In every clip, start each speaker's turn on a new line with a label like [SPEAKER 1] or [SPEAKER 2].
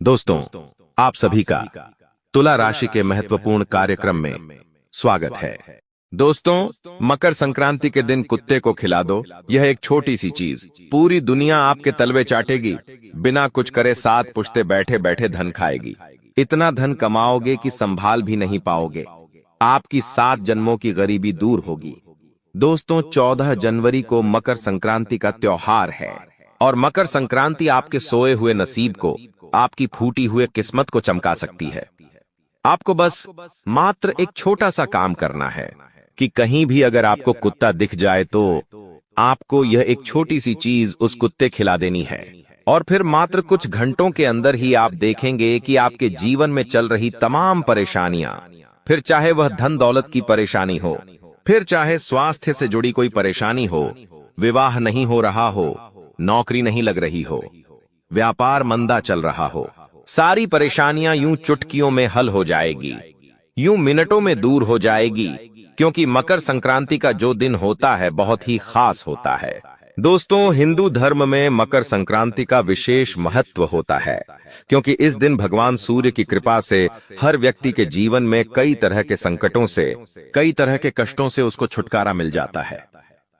[SPEAKER 1] दोस्तों, आप सभी का तुला राशि के महत्वपूर्ण कार्यक्रम में स्वागत है। दोस्तों, मकर संक्रांति के दिन कुत्ते को खिला दो। यह एक छोटी सी चीज पूरी दुनिया आपके तलवे चाटेगी। बिना कुछ करे 7 पुश्ते बैठे बैठे धन खाएगी। इतना धन कमाओगे कि संभाल भी नहीं पाओगे। आपकी 7 जन्मों की गरीबी दूर होगी। दोस्तों, 14 जनवरी को मकर संक्रांति का त्योहार है और मकर संक्रांति आपके सोए हुए नसीब को, आपकी फूटी हुई किस्मत को चमका सकती है। आपको बस मात्र एक छोटा सा काम करना है कि कहीं भी अगर आपको कुत्ता दिख जाए तो आपको यह एक छोटी सी चीज उस कुत्ते खिला देनी है और फिर मात्र कुछ घंटों के अंदर ही आप देखेंगे कि आपके जीवन में चल रही तमाम परेशानियां, फिर चाहे वह धन दौलत की परेशानी हो, फिर चाहे स्वास्थ्य से जुड़ी कोई परेशानी हो, विवाह नहीं हो रहा हो, नौकरी नहीं लग रही हो, व्यापार मंदा चल रहा हो, सारी परेशानियां यूं चुटकियों में हल हो जाएगी, यूं मिनटों में दूर हो जाएगी, क्योंकि मकर संक्रांति का जो दिन होता है बहुत ही खास होता है। दोस्तों, हिंदू धर्म में मकर संक्रांति का विशेष महत्व होता है, क्योंकि इस दिन भगवान सूर्य की कृपा से हर व्यक्ति के जीवन में कई तरह के संकटों से, कई तरह के कष्टों से उसको छुटकारा मिल जाता है।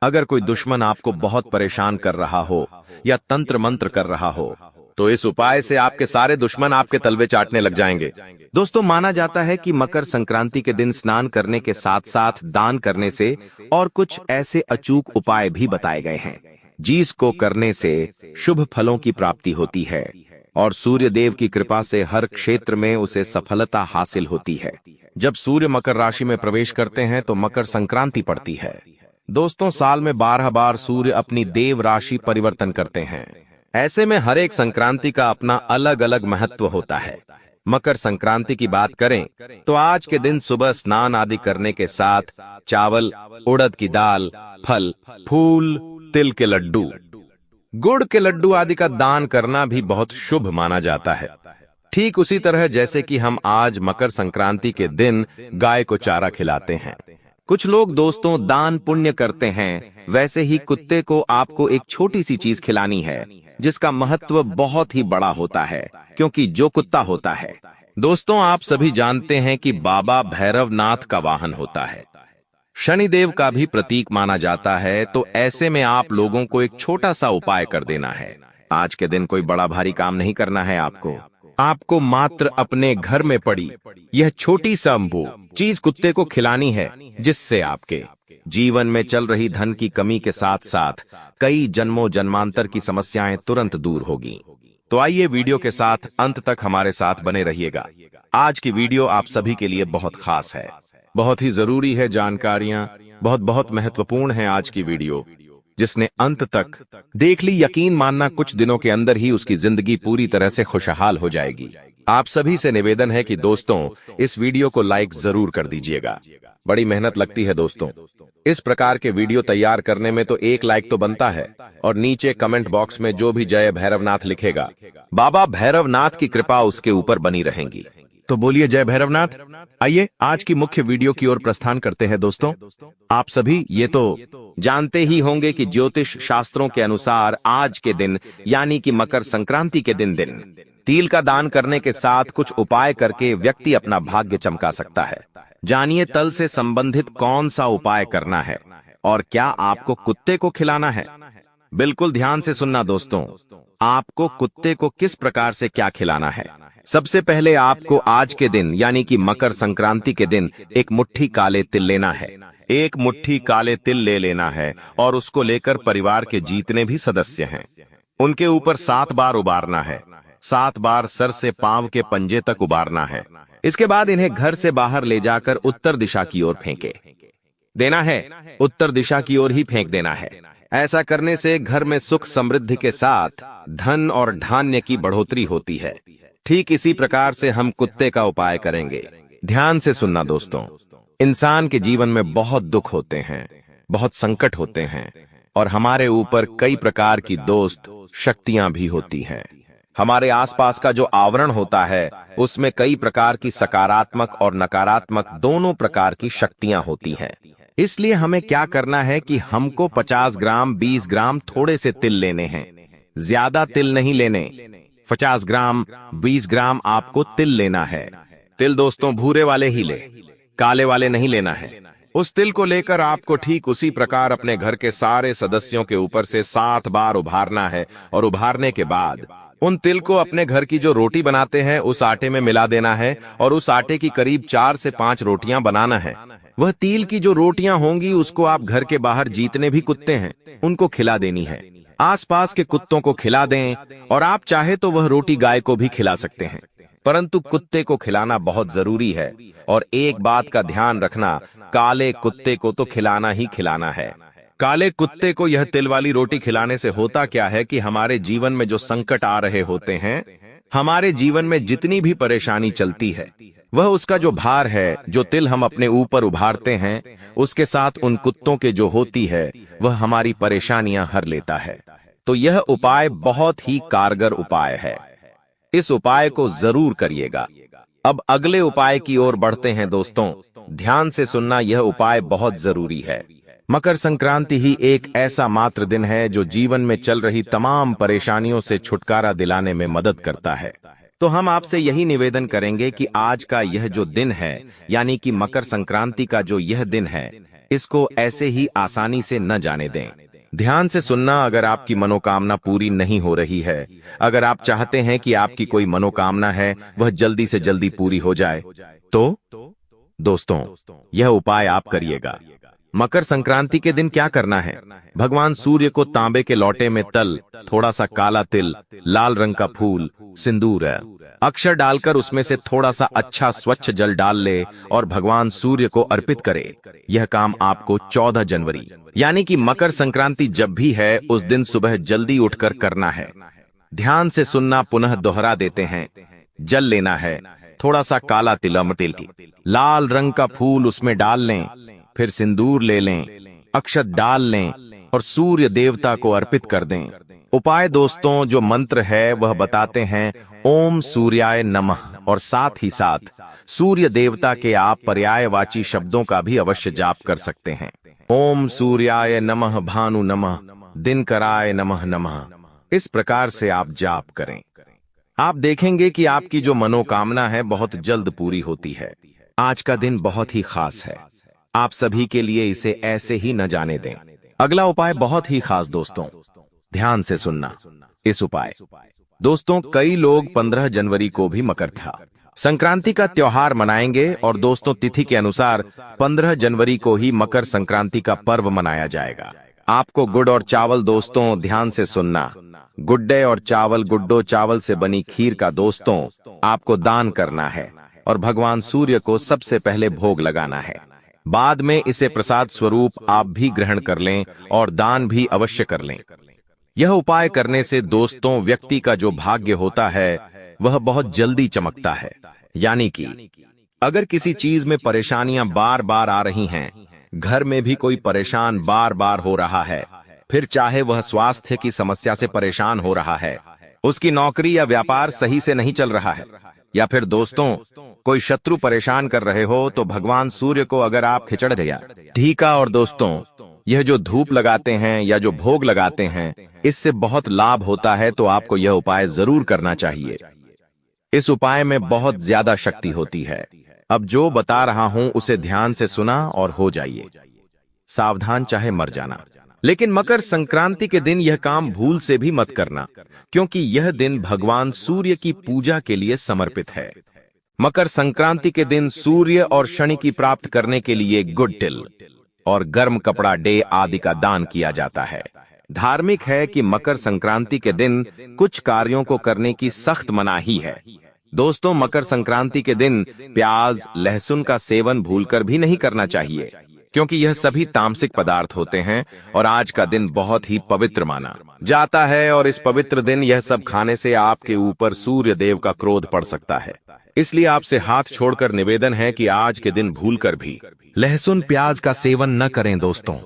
[SPEAKER 1] अगर कोई दुश्मन आपको बहुत परेशान कर रहा हो या तंत्र मंत्र कर रहा हो, तो इस उपाय से आपके सारे दुश्मन आपके तलवे चाटने लग जाएंगे। दोस्तों, माना जाता है कि मकर संक्रांति के दिन स्नान करने के साथ साथ दान करने से और कुछ ऐसे अचूक उपाय भी बताए गए हैं जिसको करने से शुभ फलों की प्राप्ति होती है और सूर्य देव की कृपा से हर क्षेत्र में उसे सफलता हासिल होती है। जब सूर्य मकर राशि में प्रवेश करते हैं तो मकर संक्रांति पड़ती है। दोस्तों, साल में 12 बार सूर्य अपनी देव राशि परिवर्तन करते हैं। ऐसे में हर एक संक्रांति का अपना अलग अलग महत्व होता है। मकर संक्रांति की बात करें तो आज के दिन सुबह स्नान आदि करने के साथ चावल, उड़द की दाल, फल, फूल, तिल के लड्डू, गुड़ के लड्डू आदि का दान करना भी बहुत शुभ माना जाता है। ठीक उसी तरह जैसे कि हम आज मकर संक्रांति के दिन गाय को चारा खिलाते हैं। कुछ लोग दोस्तों दान पुण्य करते हैं, वैसे ही कुत्ते को आपको एक छोटी सी चीज खिलानी है जिसका महत्व बहुत ही बड़ा होता है, क्योंकि जो कुत्ता होता है, दोस्तों आप सभी जानते हैं कि बाबा भैरवनाथ का वाहन होता है, शनिदेव का भी प्रतीक माना जाता है। तो ऐसे में आप लोगों को एक छोटा सा उपाय कर देना है। आज के दिन कोई बड़ा भारी काम नहीं करना है। आपको मात्र अपने घर में पड़ी यह छोटी सी चीज कुत्ते को खिलानी है, जिससे आपके जीवन में चल रही धन की कमी के साथ साथ कई जन्मों जन्मांतर की समस्याएं तुरंत दूर होगी। तो आइए वीडियो के साथ अंत तक हमारे साथ बने रहिएगा। आज की वीडियो आप सभी के लिए बहुत खास है, बहुत ही जरूरी है। जानकारियां बहुत महत्वपूर्ण है। आज की वीडियो जिसने अंत तक देख ली, यकीन मानना कुछ दिनों के अंदर ही उसकी जिंदगी पूरी तरह से खुशहाल हो जाएगी। आप सभी से निवेदन है कि दोस्तों इस वीडियो को लाइक जरूर कर दीजिएगा। बड़ी मेहनत लगती है दोस्तों इस प्रकार के वीडियो तैयार करने में, तो एक लाइक तो बनता है। और नीचे कमेंट बॉक्स में जो भी जय भैरवनाथ लिखेगा, बाबा भैरवनाथ की कृपा उसके ऊपर बनी रहेगी। तो बोलिए जय भैरवनाथ। आइए आज की मुख्य वीडियो की ओर प्रस्थान करते हैं। दोस्तों, आप सभी ये तो जानते ही होंगे कि ज्योतिष शास्त्रों के अनुसार आज के दिन यानी कि मकर संक्रांति के दिन तिल का दान करने के साथ कुछ उपाय करके व्यक्ति अपना भाग्य चमका सकता है। जानिए तल से संबंधित कौन सा उपाय करना है और क्या आपको कुत्ते को खिलाना है। बिल्कुल ध्यान से सुनना दोस्तों, आपको कुत्ते को किस प्रकार से क्या खिलाना है। सबसे पहले आपको आज के दिन यानी कि मकर संक्रांति के दिन एक मुट्ठी काले तिल लेना है। एक मुट्ठी काले तिल ले लेना है और उसको लेकर परिवार के जितने भी सदस्य हैं उनके ऊपर 7 बार उबारना है। 7 बार सर से पांव के पंजे तक उबारना है। इसके बाद इन्हें घर से बाहर ले जाकर उत्तर दिशा की ओर फेंके देना है। उत्तर दिशा की ओर ही फेंक देना है। ऐसा करने से घर में सुख समृद्धि के साथ धन और धान्य की बढ़ोतरी होती है। ठीक इसी प्रकार से हम कुत्ते का उपाय करेंगे। ध्यान से सुनना दोस्तों, इंसान के जीवन में बहुत दुख होते हैं, बहुत संकट होते हैं और हमारे ऊपर कई प्रकार की दोस्त शक्तियां भी होती हैं। हमारे आसपास का जो आवरण होता है उसमें कई प्रकार की सकारात्मक और नकारात्मक दोनों प्रकार की शक्तियां होती हैं। इसलिए हमें क्या करना है कि हमको 50 ग्राम 20 ग्राम थोड़े से तिल लेने हैं, ज्यादा तिल नहीं लेने। 50 ग्राम 20 ग्राम आपको तिल लेना है। तिल दोस्तों भूरे वाले ही ले, काले वाले नहीं लेना है। उस तिल को लेकर आपको ठीक उसी प्रकार अपने घर के सारे सदस्यों के ऊपर से 7 बार उभारना है और उभारने के बाद उन तिल को अपने घर की जो रोटी बनाते हैं उस आटे में मिला देना है और उस आटे की करीब 4 से 5 रोटियां बनाना है। वह तिल की जो रोटियां होंगी उसको आप घर के बाहर जितने भी कुत्ते हैं उनको खिला देनी है। आसपास के कुत्तों को खिला दें और आप चाहे तो वह रोटी गाय को भी खिला सकते हैं, परंतु कुत्ते को खिलाना बहुत जरूरी है। और एक बात का ध्यान रखना, काले कुत्ते को तो खिलाना ही खिलाना है। काले कुत्ते को यह तिल वाली रोटी खिलाने से होता क्या है कि हमारे जीवन में जो संकट आ रहे होते हैं, हमारे जीवन में जितनी भी परेशानी चलती है, वह उसका जो भार है, जो तिल हम अपने ऊपर उभारते हैं, उसके साथ उन कुत्तों के जो होती है, वह हमारी परेशानियां हर लेता है। तो यह उपाय बहुत ही कारगर उपाय है, इस उपाय को जरूर करिएगा। अब अगले उपाय की ओर बढ़ते हैं दोस्तों, ध्यान से सुनना, यह उपाय बहुत जरूरी है। मकर संक्रांति ही एक ऐसा मात्र दिन है जो जीवन में चल रही तमाम परेशानियों से छुटकारा दिलाने में मदद करता है। तो हम आपसे यही निवेदन करेंगे कि आज का यह जो दिन है, यानी कि मकर संक्रांति का जो यह दिन है, इसको ऐसे ही आसानी से न जाने दें। ध्यान से सुनना, अगर आपकी मनोकामना पूरी नहीं हो रही है, अगर आप चाहते हैं कि आपकी कोई मनोकामना है वह जल्दी से जल्दी पूरी हो जाए, तो दोस्तों यह उपाय आप करिएगा। मकर संक्रांति के दिन क्या करना है, भगवान सूर्य को तांबे के लोटे में तल, थोड़ा सा काला तिल, लाल रंग का फूल, सिंदूर, अक्षर डालकर उसमें से थोड़ा सा अच्छा स्वच्छ जल डाल ले और भगवान सूर्य को अर्पित करे। यह काम आपको 14 जनवरी यानी कि मकर संक्रांति जब भी है उस दिन सुबह जल्दी उठकर करना है। ध्यान से सुनना, पुनः दोहरा देते हैं। जल लेना है, थोड़ा सा काला तिल, लाल रंग का फूल उसमें डाल लें, फिर सिंदूर ले लें, अक्षत डाल लें और सूर्य देवता को अर्पित कर दें। उपाय दोस्तों जो मंत्र है वह बताते हैं, ओम सूर्याय नमः, और साथ ही साथ सूर्य देवता के आप पर्यायवाची शब्दों का भी अवश्य जाप कर सकते हैं। ओम सूर्याय नमः, भानु नमः, दिनकराय नमः नमः। इस प्रकार से आप जाप करें, आप देखेंगे कि आपकी जो मनोकामना है बहुत जल्द पूरी होती है। आज का दिन बहुत ही खास है, आप सभी के लिए इसे ऐसे ही न जाने दें। अगला उपाय बहुत ही खास दोस्तों, ध्यान से सुनना इस उपाय। दोस्तों कई लोग 15 जनवरी को भी मकर संक्रांति का त्योहार मनाएंगे और दोस्तों तिथि के अनुसार 15 जनवरी को ही मकर संक्रांति का पर्व मनाया जाएगा। आपको गुड़ और चावल, दोस्तों ध्यान से सुनना, गुड्डे और चावल, गुड्डो चावल से बनी खीर का दोस्तों आपको दान करना है और भगवान सूर्य को सबसे पहले भोग लगाना है। बाद में इसे प्रसाद स्वरूप आप भी ग्रहण कर लें और दान भी अवश्य कर लें। यह उपाय करने से दोस्तों व्यक्ति का जो भाग्य होता है वह बहुत जल्दी चमकता है। यानी कि अगर किसी चीज में परेशानियां बार बार आ रही हैं, घर में भी कोई परेशान बार बार हो रहा है, फिर चाहे वह स्वास्थ्य की समस्या से परेशान हो रहा है, उसकी नौकरी या व्यापार सही से नहीं चल रहा है, या फिर दोस्तों कोई शत्रु परेशान कर रहे हो, तो भगवान सूर्य को अगर आप खिचड़ दिया टीका और दोस्तों यह जो धूप लगाते हैं या जो भोग लगाते हैं, इससे बहुत लाभ होता है। तो आपको यह उपाय जरूर करना चाहिए। इस उपाय में बहुत ज्यादा शक्ति होती है। अब जो बता रहा हूं उसे ध्यान से सुना और हो जाइए सावधान, चाहे मर जाना। लेकिन मकर संक्रांति के दिन यह काम भूल से भी मत करना, क्योंकि यह दिन भगवान सूर्य की पूजा के लिए समर्पित है। मकर संक्रांति के दिन सूर्य और शनि की प्राप्त करने के लिए गुड़ तिल और गर्म कपड़ा डे आदि का दान किया जाता है। धार्मिक है कि मकर संक्रांति के दिन कुछ कार्यों को करने की सख्त मनाही है। दोस्तों मकर संक्रांति के दिन प्याज, लहसुन का सेवन भूलकर भी नहीं करना चाहिए, क्योंकि यह सभी तामसिक पदार्थ होते हैं और आज का दिन बहुत ही पवित्र माना जाता है। और इस पवित्र दिन यह सब खाने से आपके ऊपर सूर्य देव का क्रोध पड़ सकता है। इसलिए आपसे हाथ छोड़कर निवेदन है कि आज के दिन भूलकर भी लहसुन प्याज का सेवन न करें। दोस्तों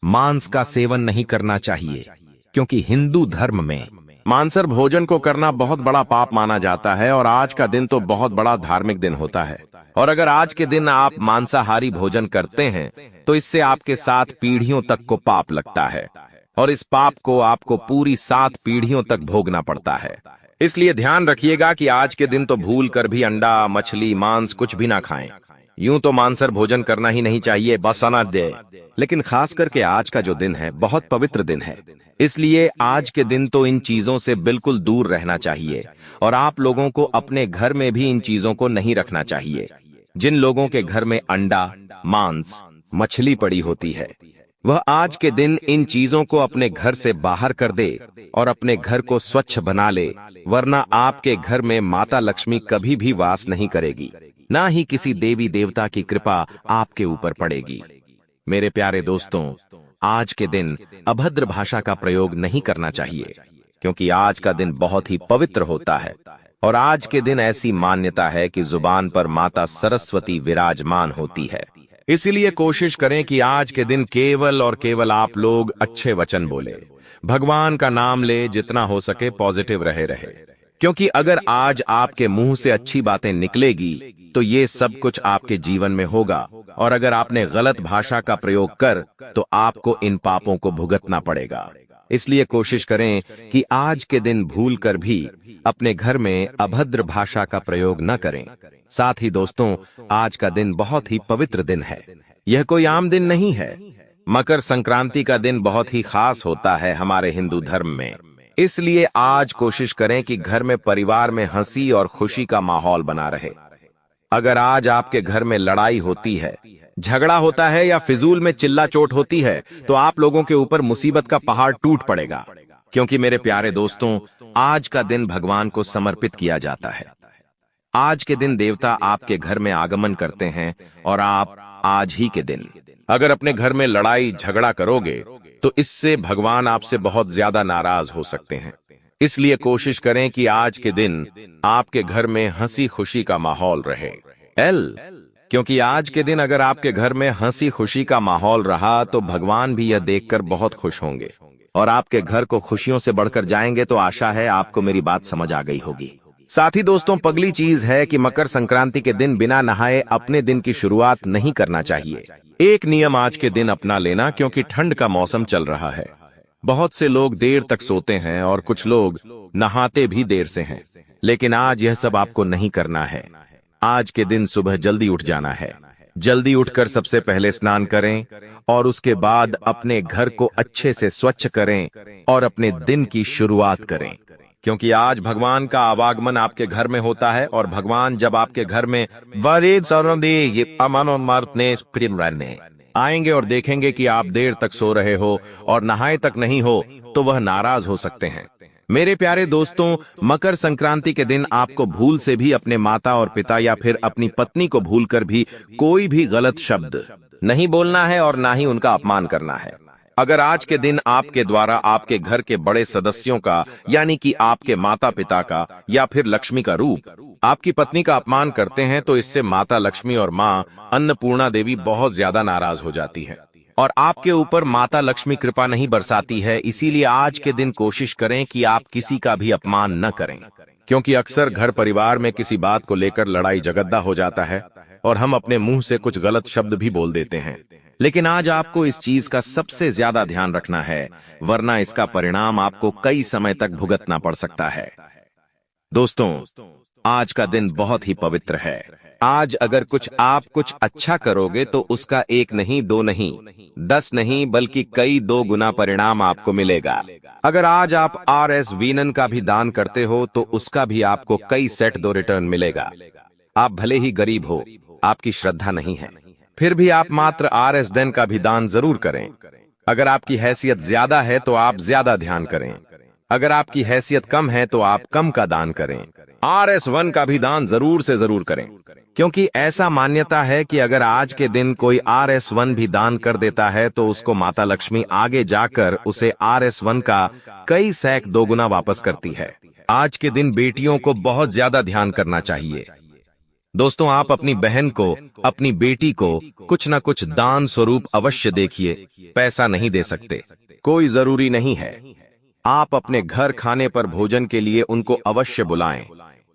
[SPEAKER 1] मांस का सेवन नहीं करना चाहिए, क्योंकि हिंदू धर्म में मांसाहार भोजन को करना बहुत बड़ा पाप माना जाता है और आज का दिन तो बहुत बड़ा धार्मिक दिन होता है। और अगर आज के दिन आप मांसाहारी भोजन करते हैं तो इससे आपके 7 पीढ़ियों तक को पाप लगता है और इस पाप को आपको पूरी 7 पीढ़ियों तक भोगना पड़ता है। इसलिए ध्यान रखिएगा कि आज के दिन तो भूल कर भी अंडा, मछली, मांस कुछ भी ना खाएं। यूं तो मांसाहार भोजन करना ही नहीं चाहिए, बस अना दे। लेकिन खास करके आज का जो दिन है बहुत पवित्र दिन है, इसलिए आज के दिन तो इन चीजों से बिल्कुल दूर रहना चाहिए और आप लोगों को अपने घर में भी इन चीजों को नहीं रखना चाहिए। जिन लोगों के घर में अंडा, मांस, मछली पड़ी होती है वह आज के दिन इन चीजों को अपने घर से बाहर कर दे और अपने घर को स्वच्छ बना ले, वरना आपके घर में माता लक्ष्मी कभी भी वास नहीं करेगी, ना ही किसी देवी देवता की कृपा आपके ऊपर पड़ेगी। मेरे प्यारे दोस्तों, आज के दिन अभद्र भाषा का प्रयोग नहीं करना चाहिए, क्योंकि आज का दिन बहुत ही पवित्र होता है और आज के दिन ऐसी मान्यता है कि जुबान पर माता सरस्वती विराजमान होती है। इसीलिए कोशिश करें कि आज के दिन केवल और केवल आप लोग अच्छे वचन बोले, भगवान का नाम ले, जितना हो सके पॉजिटिव रहे। क्योंकि अगर आज आपके मुंह से अच्छी बातें निकलेगी तो ये सब कुछ आपके जीवन में होगा, और अगर आपने गलत भाषा का प्रयोग कर तो आपको इन पापों को भुगतना पड़ेगा। इसलिए कोशिश करें कि आज के दिन भूल कर भी अपने घर में अभद्र भाषा का प्रयोग न करें। साथ ही दोस्तों, आज का दिन बहुत ही पवित्र दिन है, यह कोई आम दिन नहीं है। मकर संक्रांति का दिन बहुत ही खास होता है हमारे हिंदू धर्म में, इसलिए आज कोशिश करें कि घर में परिवार में हंसी और खुशी का माहौल बना रहे। अगर आज आपके घर में लड़ाई होती है, झगड़ा होता है या फिजूल में चिल्ला चोट होती है तो आप लोगों के ऊपर मुसीबत का पहाड़ टूट पड़ेगा, क्योंकि मेरे प्यारे दोस्तों, आज का दिन भगवान को समर्पित किया जाता है। आज के दिन देवता आपके घर में आगमन करते हैं और आप आज ही के दिन अगर अपने घर में लड़ाई झगड़ा करोगे तो इससे भगवान आपसे बहुत ज्यादा नाराज हो सकते हैं। इसलिए कोशिश करें कि आज के दिन आपके घर में हंसी खुशी का माहौल रहे। क्योंकि आज के दिन अगर आपके घर में हंसी खुशी का माहौल रहा तो भगवान भी यह देखकर बहुत खुश होंगे और आपके घर को खुशियों से बढ़कर जाएंगे। तो आशा है आपको मेरी बात समझ आ गई होगी। साथ ही दोस्तों, पगली चीज है कि मकर संक्रांति के दिन बिना नहाए अपने दिन की शुरुआत नहीं करना चाहिए। एक नियम आज के दिन अपना लेना, क्योंकि ठंड का मौसम चल रहा है। बहुत से लोग देर तक सोते हैं और कुछ लोग नहाते भी देर से हैं, लेकिन आज यह सब आपको नहीं करना है। आज के दिन सुबह जल्दी उठ जाना है। जल्दी उठकर सबसे पहले स्नान करें और उसके बाद अपने घर को अच्छे से स्वच्छ करें और अपने दिन की शुरुआत करें, क्योंकि आज भगवान का आवागमन आपके घर में होता है और भगवान जब आपके घर में आएंगे और देखेंगे कि आप देर तक सो रहे हो और नहाए तक नहीं हो तो वह नाराज हो सकते हैं। मेरे प्यारे दोस्तों, मकर संक्रांति के दिन आपको भूल से भी अपने माता और पिता या फिर अपनी पत्नी को भूलकर भी कोई भी गलत शब्द नहीं बोलना है और ना ही उनका अपमान करना है। अगर आज के दिन आपके द्वारा आपके घर के बड़े सदस्यों का, यानी कि आपके माता पिता का या फिर लक्ष्मी का रूप आपकी पत्नी का अपमान करते हैं तो इससे माता लक्ष्मी और माँ अन्नपूर्णा देवी बहुत ज्यादा नाराज हो जाती है और आपके ऊपर माता लक्ष्मी कृपा नहीं बरसाती है। इसीलिए आज के दिन कोशिश करें कि आप किसी का भी अपमान न करें, क्योंकि अक्सर घर परिवार में किसी बात को लेकर लड़ाई झगड़ा हो जाता है और हम अपने मुंह से कुछ गलत शब्द भी बोल देते हैं। लेकिन आज आपको इस चीज का सबसे ज्यादा ध्यान रखना है, वरना इसका परिणाम आपको कई समय तक भुगतना पड़ सकता है। दोस्तों, आज का दिन बहुत ही पवित्र है। आज अगर आप कुछ अच्छा करोगे तो उसका 1 नहीं, 2 नहीं, 10 नहीं, बल्कि कई 2 गुना परिणाम आपको मिलेगा। अगर आज आप RS वीनन का भी दान करते हो तो उसका भी आपको कई सेट 2 रिटर्न मिलेगा। आप भले ही गरीब हो, आपकी श्रद्धा नहीं है, फिर भी आप मात्र RS देन का भी दान जरूर करें। अगर आपकी हैसियत ज्यादा है तो आप ज्यादा ध्यान करें, अगर आपकी हैसियत कम है तो आप कम का दान करें। RS1 का भी दान जरूर से जरूर करें, क्योंकि ऐसा मान्यता है कि अगर आज के दिन कोई RS1 भी दान कर देता है तो उसको माता लक्ष्मी आगे जाकर उसे RS1 का कई सैक 2 गुना वापस करती है। आज के दिन बेटियों को बहुत ज्यादा ध्यान करना चाहिए। दोस्तों, आप अपनी बहन को, अपनी बेटी को कुछ न कुछ दान स्वरूप अवश्य देखिए। पैसा नहीं दे सकते, कोई जरूरी नहीं है। आप अपने घर खाने पर भोजन के लिए उनको अवश्य बुलाएं।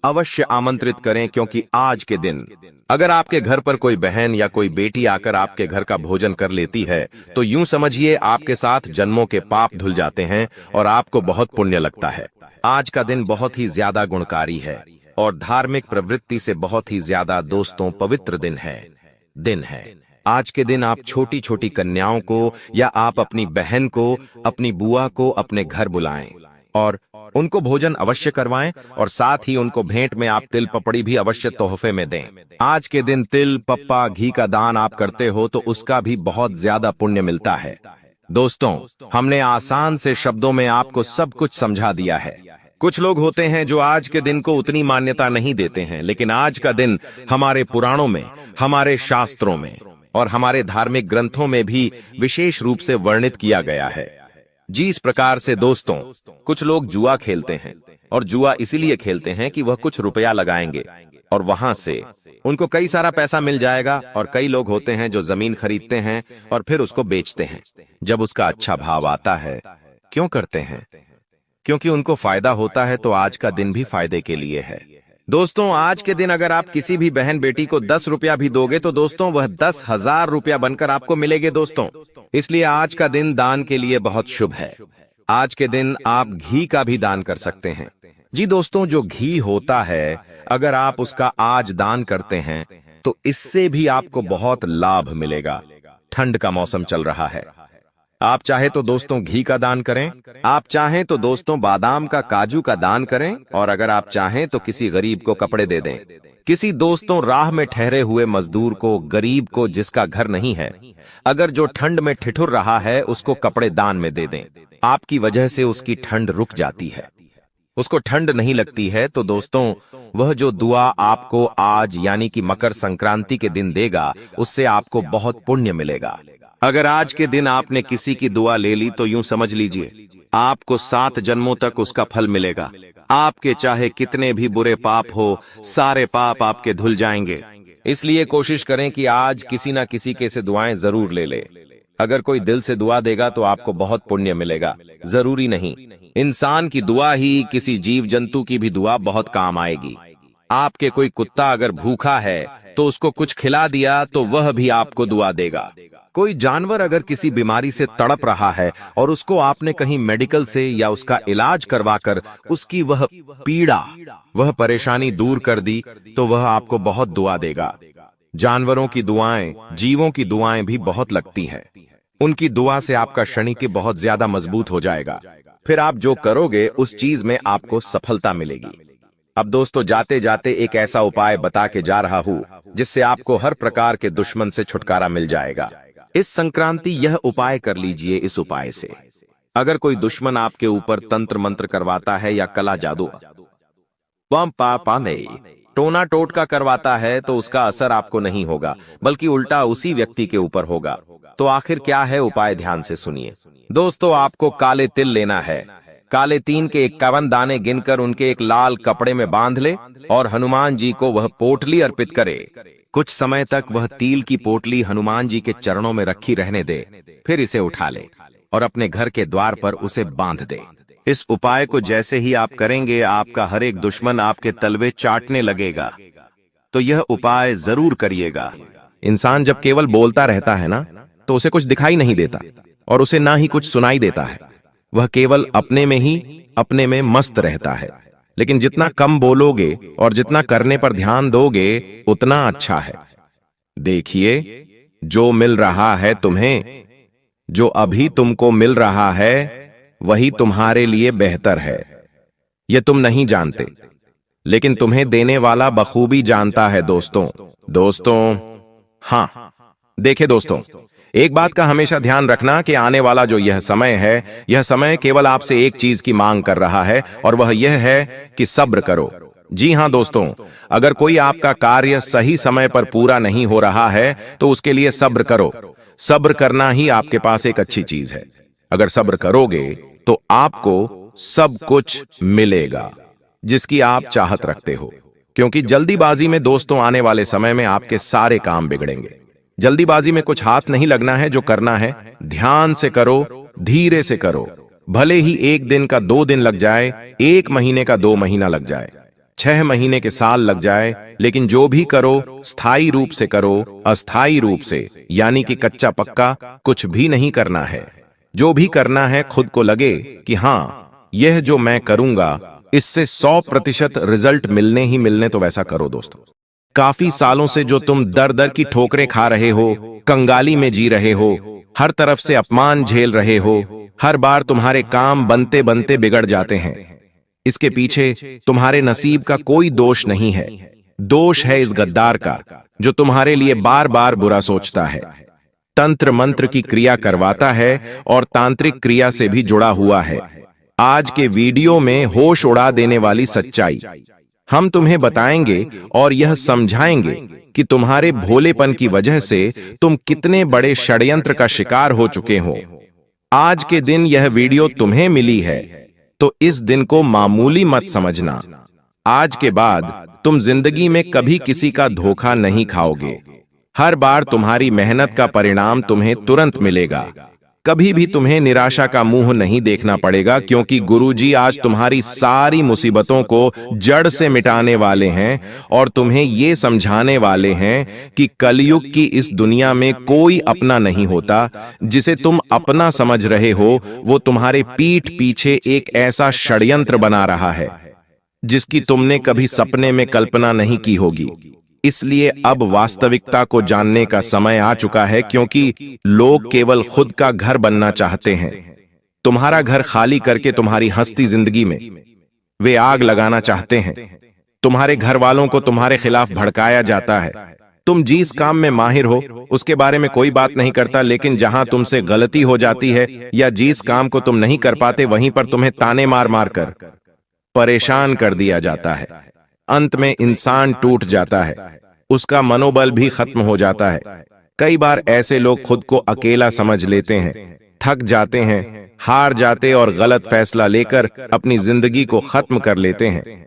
[SPEAKER 1] अवश्य आमंत्रित करें, क्योंकि आज के दिन अगर आपके घर पर कोई बहन या कोई बेटी आकर आपके घर का भोजन कर लेती है तो यूं समझिए आपके साथ जन्मों के पाप धुल जाते हैं और आपको बहुत पुण्य लगता है। आज का दिन बहुत ही ज्यादा गुणकारी है और धार्मिक प्रवृत्ति से बहुत ही ज्यादा दोस्तों पवित्र दिन है। आज के दिन आप छोटी छोटी कन्याओं को या आप अपनी बहन को, अपनी बुआ को अपने घर बुलाएं और उनको भोजन अवश्य करवाएं और साथ ही उनको भेंट में आप तिल पपड़ी भी अवश्य तोहफे में दें। आज के दिन तिल, पप्पा, घी का दान आप करते हो तो उसका भी बहुत ज्यादा पुण्य मिलता है। दोस्तों, हमने आसान से शब्दों में आपको सब कुछ समझा दिया है। कुछ लोग होते हैं जो आज के दिन को उतनी मान्यता नहीं देते हैं, लेकिन आज का दिन हमारे पुराणों में, हमारे शास्त्रों में और हमारे धार्मिक ग्रंथों में भी विशेष रूप से वर्णित किया गया है। जिस प्रकार से दोस्तों कुछ लोग जुआ खेलते हैं और जुआ इसीलिए खेलते हैं कि वह कुछ रुपया लगाएंगे और वहां से उनको कई सारा पैसा मिल जाएगा, और कई लोग होते हैं जो जमीन खरीदते हैं और फिर उसको बेचते हैं। जब उसका अच्छा भाव आता है, क्यों करते हैं? क्योंकि उनको फायदा होता है। तो आज का दिन भी फायदे के लिए है। दोस्तों, आज के दिन अगर आप किसी भी बहन बेटी को 10 रुपया भी दोगे तो दोस्तों वह 10,000 रुपया बनकर आपको मिलेंगे दोस्तों। इसलिए आज का दिन दान के लिए बहुत शुभ है। आज के दिन आप घी का भी दान कर सकते हैं। जी दोस्तों, जो घी होता है अगर आप उसका आज दान करते हैं तो इससे भी आपको बहुत लाभ मिलेगा। ठंड का मौसम चल रहा है, आप चाहे तो दोस्तों घी का दान करें, आप चाहें तो दोस्तों बादाम का, काजू का दान करें, और अगर आप चाहें तो किसी गरीब को कपड़े दे दें। किसी दोस्तों राह में ठहरे हुए मजदूर को, गरीब को जिसका घर नहीं है, अगर जो ठंड में ठिठुर रहा है उसको कपड़े दान में दे दें। आपकी वजह से उसकी ठंड रुक जाती है, उसको ठंड नहीं लगती है। तो दोस्तों वह जो दुआ आपको आज यानी कि मकर संक्रांति के दिन देगा उससे आपको बहुत पुण्य मिलेगा। अगर आज के दिन आपने किसी की दुआ ले ली तो यूं समझ लीजिए आपको 7 जन्मों तक उसका फल मिलेगा। आपके चाहे कितने भी बुरे पाप हो, सारे पाप आपके धुल जाएंगे। इसलिए कोशिश करें कि आज किसी ना किसी के से दुआएं जरूर ले ले। अगर कोई दिल से दुआ देगा तो आपको बहुत पुण्य मिलेगा। जरूरी नहीं इंसान की दुआ ही, किसी जीव जंतु की भी दुआ बहुत काम आएगी। आपके कोई कुत्ता अगर भूखा है तो उसको कुछ खिला दिया तो वह भी आपको दुआ देगा। कोई जानवर अगर किसी बीमारी से तड़प रहा है और उसको आपने कहीं मेडिकल से या उसका इलाज करवाकर उसकी वह पीड़ा, वह परेशानी दूर कर दी तो वह आपको बहुत दुआ देगा। जानवरों की दुआएं, जीवों की दुआएं भी बहुत लगती हैं। उनकी दुआ से आपका शनि बहुत ज्यादा मजबूत हो जाएगा। फिर आप जो करोगे उस चीज में आपको सफलता मिलेगी। अब दोस्तों जाते जाते एक ऐसा उपाय बता के जा रहा हूं जिससे आपको हर प्रकार के दुश्मन से छुटकारा मिल जाएगा। इस संक्रांति यह उपाय कर लीजिए। इस उपाय से अगर कोई दुश्मन आपके ऊपर तंत्र मंत्र करवाता है या कला जादू टोना टोटका करवाता है तो उसका असर आपको नहीं होगा, बल्कि उल्टा उसी व्यक्ति के ऊपर होगा। तो आखिर क्या है उपाय, ध्यान से सुनिए। दोस्तों आपको काले तिल लेना है। काले 3 के 51 दाने गिनकर उनके एक लाल कपड़े में बांध ले और हनुमान जी को वह पोटली अर्पित करे। कुछ समय तक वह तिल की पोटली हनुमान जी के चरणों में रखी रहने दे। फिर इसे उठा ले और अपने घर के द्वार पर उसे बांध दे। इस उपाय को जैसे ही आप करेंगे आपका हर एक दुश्मन आपके तलवे चाटने लगेगा। तो यह उपाय जरूर करिएगा। इंसान जब केवल बोलता रहता है ना तो उसे कुछ दिखाई नहीं देता और उसे ना ही कुछ सुनाई देता है। वह केवल अपने में ही अपने में मस्त रहता है। लेकिन जितना कम बोलोगे और जितना करने पर ध्यान दोगे उतना अच्छा है। देखिए जो मिल रहा है तुम्हें, जो अभी तुमको मिल रहा है वही तुम्हारे लिए बेहतर है। यह तुम नहीं जानते, लेकिन तुम्हें देने वाला बखूबी जानता है दोस्तों। हाँ देखे दोस्तों, एक बात का हमेशा ध्यान रखना कि आने वाला जो यह समय है, यह समय केवल आपसे एक चीज की मांग कर रहा है और वह यह है कि सब्र करो। जी हां दोस्तों, अगर कोई आपका कार्य सही समय पर पूरा नहीं हो रहा है तो उसके लिए सब्र करो। सब्र करना ही आपके पास एक अच्छी चीज है। अगर सब्र करोगे तो आपको सब कुछ मिलेगा जिसकी आप चाहत रखते हो। क्योंकि जल्दीबाजी में दोस्तों आने वाले समय में आपके सारे काम बिगड़ेंगे। जल्दीबाजी में कुछ हाथ नहीं लगना है। जो करना है ध्यान से करो, धीरे से करो। भले ही 1 दिन का 2 दिन लग जाए, 1 महीने का 2 महीना लग जाए, 6 महीने के साल लग जाए, लेकिन जो भी करो स्थायी रूप से करो, अस्थायी रूप से, यानी कि कच्चा पक्का कुछ भी नहीं करना है। जो भी करना है खुद को लगे कि हाँ, यह जो मैं करूंगा इससे 100% रिजल्ट मिलने ही मिलने, तो वैसा करो दोस्तों। काफी सालों से जो तुम दर दर की ठोकरें खा रहे हो, कंगाली में जी रहे हो, हर तरफ से अपमान झेल रहे हो, हर बार तुम्हारे काम बनते बनते बिगड़ जाते हैं, इसके पीछे तुम्हारे नसीब का कोई दोष नहीं है। दोष है इस गद्दार का जो तुम्हारे लिए बार बार बुरा सोचता है, तंत्र मंत्र की क्रिया करवाता है और तांत्रिक क्रिया से भी जुड़ा हुआ है। आज के वीडियो में होश उड़ा देने वाली सच्चाई हम तुम्हें बताएंगे और यह समझाएंगे कि तुम्हारे भोलेपन की वजह से तुम कितने बड़े षड्यंत्र का शिकार हो चुके हो। आज के दिन यह वीडियो तुम्हें मिली है तो इस दिन को मामूली मत समझना। आज के बाद तुम जिंदगी में कभी किसी का धोखा नहीं खाओगे। हर बार तुम्हारी मेहनत का परिणाम तुम्हें तुरंत मिलेगा। कभी भी तुम्हें निराशा का मुंह नहीं देखना पड़ेगा, क्योंकि गुरुजी आज तुम्हारी सारी मुसीबतों को जड़ से मिटाने वाले हैं और तुम्हें ये समझाने वाले हैं कि कलयुग की इस दुनिया में कोई अपना नहीं होता। जिसे तुम अपना समझ रहे हो वो तुम्हारे पीठ पीछे एक ऐसा षड्यंत्र बना रहा है जिसकी तुमने कभी सपने में कल्पना नहीं की होगी। इसलिए अब वास्तविकता को जानने का समय आ चुका है, क्योंकि लोग केवल खुद का घर बनना चाहते हैं। तुम्हारा घर खाली करके तुम्हारी हंसती जिंदगी में वे आग लगाना चाहते हैं। तुम्हारे घर वालों को तुम्हारे खिलाफ भड़काया जाता है। तुम जिस काम में माहिर हो उसके बारे में कोई बात नहीं करता, लेकिन जहां तुमसे गलती हो जाती है या जिस काम को तुम नहीं कर पाते वहीं पर तुम्हें ताने मार मार कर परेशान कर दिया जाता है। अंत में इंसान टूट जाता है, उसका मनोबल भी खत्म हो जाता है। कई बार ऐसे लोग खुद को अकेला समझ लेते हैं, थक जाते हैं, हार जाते और गलत फैसला लेकर अपनी जिंदगी को खत्म कर लेते हैं।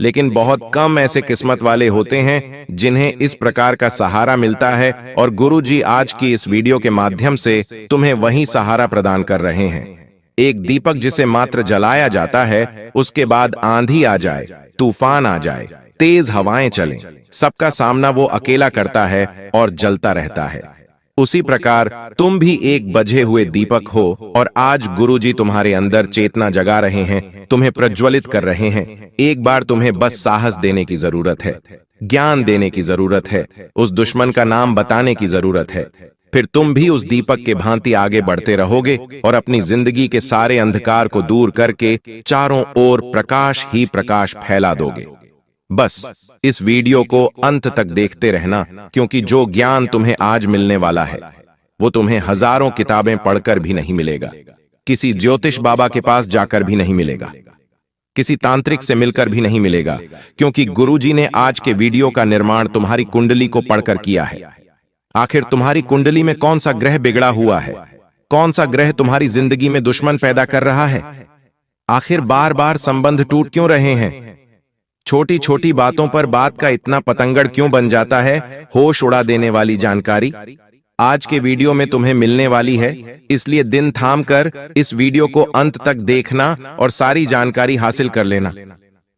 [SPEAKER 1] लेकिन बहुत कम ऐसे किस्मत वाले होते हैं जिन्हें इस प्रकार का सहारा मिलता है, और गुरुजी आज की इस वीडियो के माध्यम से तुम्हें वही सहारा प्रदान कर रहे हैं। एक दीपक जिसे मात्र जलाया जाता है, उसके बाद आंधी आ जाए, तूफान आ जाए, तेज हवाएं चलें, सबका सामना वो अकेला करता है और जलता रहता है। उसी प्रकार तुम भी एक बझे हुए दीपक हो और आज गुरुजी तुम्हारे अंदर चेतना जगा रहे हैं, तुम्हें प्रज्वलित कर रहे हैं। एक बार तुम्हें बस साहस देने की जरूरत है, ज्ञान देने की जरूरत है, उस दुश्मन का नाम बताने की जरूरत है। फिर तुम भी उस दीपक के भांति आगे बढ़ते रहोगे और अपनी जिंदगी के सारे अंधकार को दूर करके चारों ओर प्रकाश ही प्रकाश फैला दोगे। बस इस वीडियो को अंत तक देखते रहना, क्योंकि जो ज्ञान तुम्हें आज मिलने वाला है वो तुम्हें हजारों किताबें पढ़कर भी नहीं मिलेगा, किसी ज्योतिष बाबा के पास जाकर भी नहीं मिलेगा, किसी तांत्रिक से मिलकर भी नहीं मिलेगा, क्योंकि गुरुजी ने आज के वीडियो का निर्माण तुम्हारी कुंडली को पढ़कर किया है। आखिर तुम्हारी कुंडली में कौन सा ग्रह बिगड़ा हुआ है, कौन सा ग्रह तुम्हारी जिंदगी में दुश्मन पैदा कर रहा है, आखिर बार बार संबंध टूट क्यों रहे हैं, छोटी छोटी बातों पर बात का इतना पतंगड़ क्यों बन जाता है। होश उड़ा देने वाली जानकारी आज के वीडियो में तुम्हें मिलने वाली है, इसलिए दिन थाम कर इस वीडियो को अंत तक देखना और सारी जानकारी हासिल कर लेना।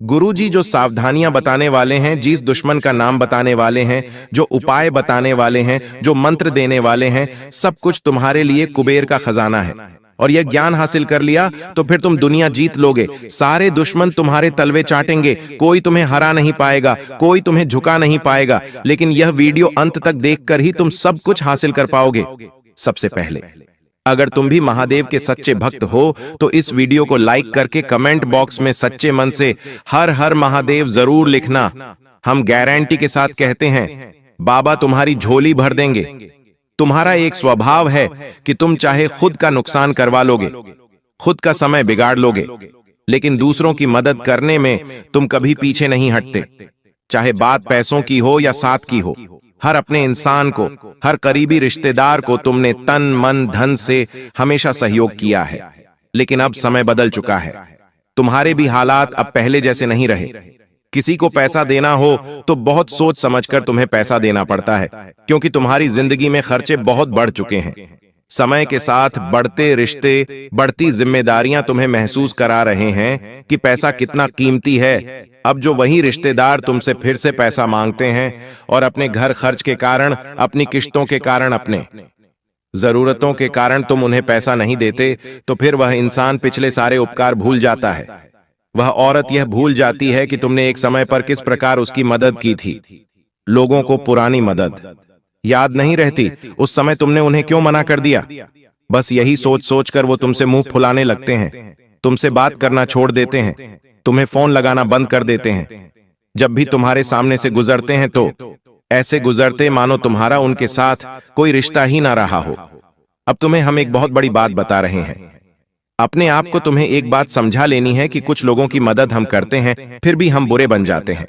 [SPEAKER 1] गुरुजी जो सावधानियां बताने वाले हैं, जिस दुश्मन का नाम बताने वाले हैं, जो उपाय बताने वाले हैं, जो मंत्र देने वाले हैं, सब कुछ तुम्हारे लिए कुबेर का खजाना है। और यह ज्ञान हासिल कर लिया तो फिर तुम दुनिया जीत लोगे। सारे दुश्मन तुम्हारे तलवे चाटेंगे, कोई तुम्हें हरा नहीं पाएगा, कोई तुम्हें झुका नहीं पाएगा। लेकिन यह वीडियो अंत तक देखकर ही तुम सब कुछ हासिल कर पाओगे। सबसे पहले अगर तुम भी महादेव के सच्चे भक्त हो तो इस वीडियो को लाइक करके कमेंट बॉक्स में सच्चे मन से हर हर महादेव जरूर लिखना। हम गारंटी के साथ कहते हैं बाबा तुम्हारी झोली भर देंगे। तुम्हारा एक स्वभाव है कि तुम चाहे खुद का नुकसान करवा लोगे, खुद का समय बिगाड़ लोगे, लेकिन दूसरों की मदद करने में तुम कभी पीछे नहीं हटते। चाहे बात पैसों की हो या साथ की हो, हर अपने इंसान को, हर करीबी रिश्तेदार को तुमने तन मन धन से हमेशा सहयोग किया है। लेकिन अब समय बदल चुका है, तुम्हारे भी हालात अब पहले जैसे नहीं रहे। किसी को पैसा देना हो तो बहुत सोच समझकर तुम्हें पैसा देना पड़ता है, क्योंकि तुम्हारी जिंदगी में खर्चे बहुत बढ़ चुके हैं। समय के साथ बढ़ते रिश्ते, बढ़ती जिम्मेदारियां तुम्हें महसूस करा रहे हैं कि पैसा कितना कीमती है। अब जो वही रिश्तेदार तुमसे फिर से पैसा मांगते हैं और अपने घर खर्च के कारण, अपनी किश्तों के कारण, अपने जरूरतों के कारण तुम उन्हें पैसा नहीं देते, तो फिर वह इंसान पिछले सारे उपकार भूल जाता है। वह औरत यह भूल जाती है कि तुमने एक समय पर किस प्रकार उसकी मदद की थी। लोगों को पुरानी मदद याद नहीं रहती, उस समय तुमने उन्हें क्यों मना कर दिया। बस यही सोच सोच कर वो तुमसे मुंह फुलाने लगते हैं, तुमसे बात करना छोड़ देते हैं, तुम्हें फोन लगाना बंद कर देते हैं। जब भी तुम्हारे सामने से गुजरते हैं तो ऐसे गुजरते मानो तुम्हारा उनके साथ कोई रिश्ता ही ना रहा हो। अब तुम्हें हम एक बहुत बड़ी बात बता रहे हैं। अपने आप को तुम्हें एक बात समझा लेनी है कि कुछ लोगों की मदद हम करते हैं फिर भी हम बुरे बन जाते हैं।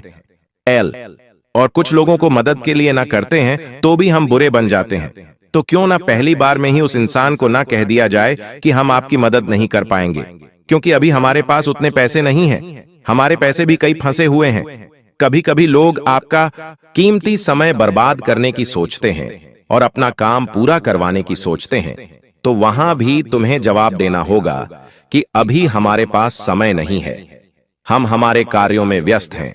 [SPEAKER 1] और कुछ लोगों को मदद के लिए ना करते हैं तो भी हम बुरे बन जाते हैं। तो क्यों ना पहली बार में ही उस इंसान को ना कह दिया जाए कि हम आपकी मदद नहीं कर पाएंगे, क्योंकि अभी हमारे पास उतने पैसे नहीं हैं, हमारे पैसे भी कई फंसे हुए हैं। कभी कभी लोग आपका कीमती समय बर्बाद करने की सोचते हैं और अपना काम पूरा करवाने की सोचते हैं, तो वहां भी तुम्हें जवाब देना होगा कि अभी हमारे पास समय नहीं है, हम हमारे कार्यों में व्यस्त हैं।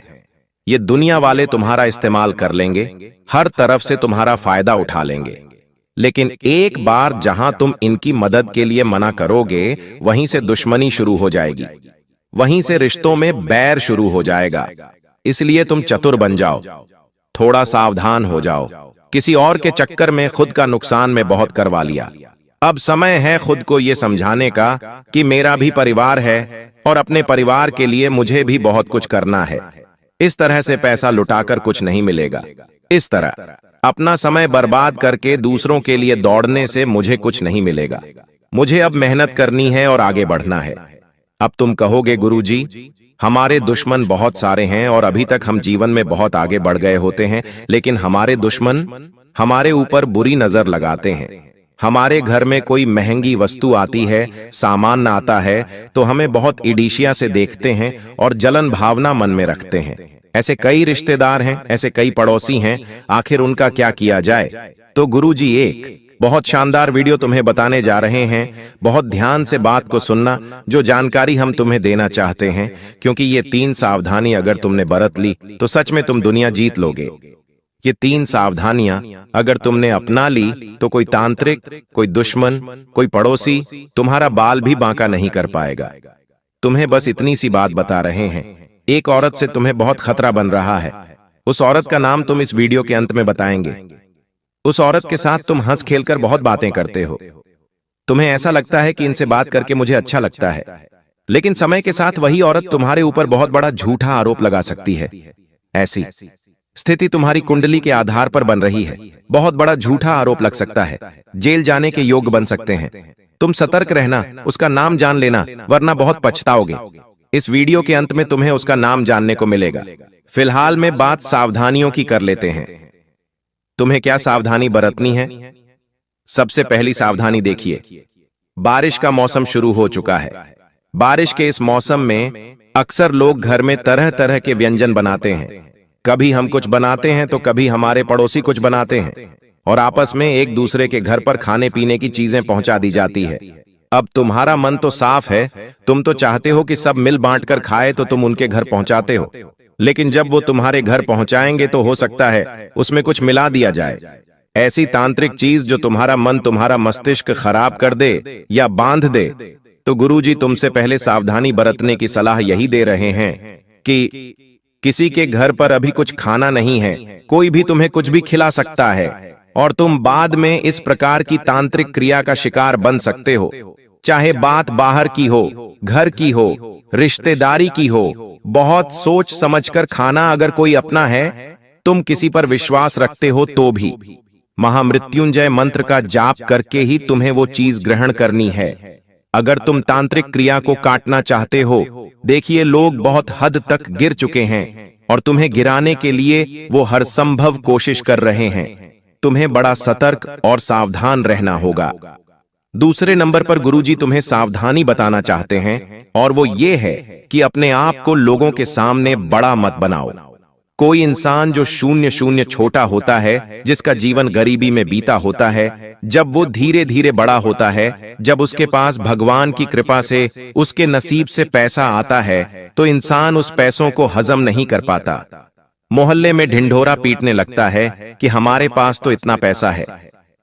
[SPEAKER 1] ये दुनिया वाले तुम्हारा इस्तेमाल कर लेंगे, हर तरफ से तुम्हारा फायदा उठा लेंगे, लेकिन एक बार जहां तुम इनकी मदद के लिए मना करोगे, वहीं से दुश्मनी शुरू हो जाएगी, वहीं से रिश्तों में बैर शुरू हो जाएगा। इसलिए तुम चतुर बन जाओ, थोड़ा सावधान हो जाओ। किसी और के चक्कर में खुद का नुकसान में बहुत करवा लिया। अब समय है खुद को यह समझाने का कि मेरा भी परिवार है और अपने परिवार के लिए मुझे भी बहुत कुछ करना है। इस तरह से पैसा लुटाकर कुछ नहीं मिलेगा। इस तरह अपना समय बर्बाद करके दूसरों के लिए दौड़ने से मुझे कुछ नहीं मिलेगा। मुझे अब मेहनत करनी है और आगे बढ़ना है। अब तुम कहोगे, गुरुजी, हमारे दुश्मन बहुत सारे हैं और अभी तक हम जीवन में बहुत आगे बढ़ गए होते हैं, लेकिन हमारे दुश्मन हमारे ऊपर बुरी नजर लगाते हैं। हमारे घर में कोई महंगी वस्तु आती है, सामान आता है, तो हमें बहुत ईर्ष्या से देखते हैं और जलन भावना मन में रखते हैं। ऐसे कई रिश्तेदार हैं, ऐसे कई पड़ोसी हैं, आखिर उनका क्या किया जाए। तो गुरुजी एक बहुत शानदार वीडियो तुम्हें बताने जा रहे हैं। बहुत ध्यान से बात को सुनना, जो जानकारी हम तुम्हें देना चाहते हैं, क्योंकि ये 3 सावधानी अगर तुमने बरत ली तो सच में तुम दुनिया जीत लोगे। ये 3 सावधानियां अगर तुमने अपना ली तो कोई तांत्रिक, कोई दुश्मन, कोई पड़ोसी तुम्हारा बाल भी बांका नहीं कर पाएगा। तुम्हें बस इतनी सी बात बता रहे हैं। एक औरत से तुम्हें बहुत खतरा बन रहा है। उस औरत का नाम तुम इस वीडियो के अंत में बताएंगे। उस औरत के साथ तुम हंस खेलकर बहुत बातें करते हो। तुम्हें ऐसा लगता है कि इनसे बात करके मुझे अच्छा लगता है, लेकिन समय के साथ वही औरत तुम्हारे ऊपर बहुत बड़ा झूठा आरोप लगा सकती है। ऐसी स्थिति तुम्हारी कुंडली के आधार पर बन रही है। बहुत बड़ा झूठा आरोप लग सकता है, जेल जाने के योग्य बन सकते हैं। तुम सतर्क रहना, उसका नाम जान लेना, वरना बहुत पछताओगे। इस वीडियो के अंत में तुम्हें उसका नाम जानने को मिलेगा। फिलहाल में बात सावधानियों की कर लेते हैं। तुम्हें क्या सावधानी बरतनी है? सबसे पहली सावधानी देखिए, बारिश का मौसम शुरू हो चुका है। बारिश के इस मौसम में अक्सर लोग घर में तरह तरह के व्यंजन बनाते हैं। कभी हम कुछ बनाते हैं तो कभी हमारे पड़ोसी कुछ बनाते हैं, और आपस में एक दूसरे के घर पर खाने पीने की चीजें पहुंचा दी जाती है। अब तुम्हारा मन तो साफ है, तुम तो चाहते हो कि सब मिल बांट कर खाए, तो तुम उनके घर पहुंचाते हो। लेकिन जब वो तुम्हारे घर पहुंचाएंगे तो हो सकता है उसमें कुछ मिला दिया जाए, ऐसी तांत्रिक चीज जो तुम्हारा मन, तुम्हारा मस्तिष्क खराब कर दे या बांध दे। तो गुरुजी तुमसे पहले सावधानी बरतने की सलाह यही दे रहे हैं कि किसी के घर पर अभी कुछ खाना नहीं है, कोई भी तुम्हें कुछ भी खिला सकता है, और तुम बाद में इस प्रकार की तांत्रिक क्रिया का शिकार बन सकते हो। चाहे बात बाहर की हो, घर की हो, रिश्तेदारी की हो, बहुत सोच समझकर खाना अगर कोई अपना है, तुम किसी पर विश्वास रखते हो तो भी महामृत्युंजय मंत्र का जाप करके ही तुम्हें वो चीज ग्रहण करनी है। अगर तुम तांत्रिक क्रिया को काटना चाहते हो, देखिए लोग बहुत हद तक गिर चुके हैं और तुम्हें गिराने के लिए वो हर संभव कोशिश कर रहे हैं। तुम्हें बड़ा सतर्क और सावधान रहना होगा। दूसरे नंबर पर गुरुजी तुम्हें सावधानी बताना चाहते हैं, और वो ये है कि अपने आप को लोगों के सामने बड़ा मत बनाओ। कोई इंसान जो शून्य शून्य छोटा होता है, जिसका जीवन गरीबी में बीता होता है, जब वो धीरे धीरे बड़ा होता है, जब उसके पास भगवान की कृपा से उसके नसीब से पैसा आता है, तो इंसान उस पैसों को हजम नहीं कर पाता। मोहल्ले में ढिंढोरा पीटने लगता है कि हमारे पास तो इतना पैसा है।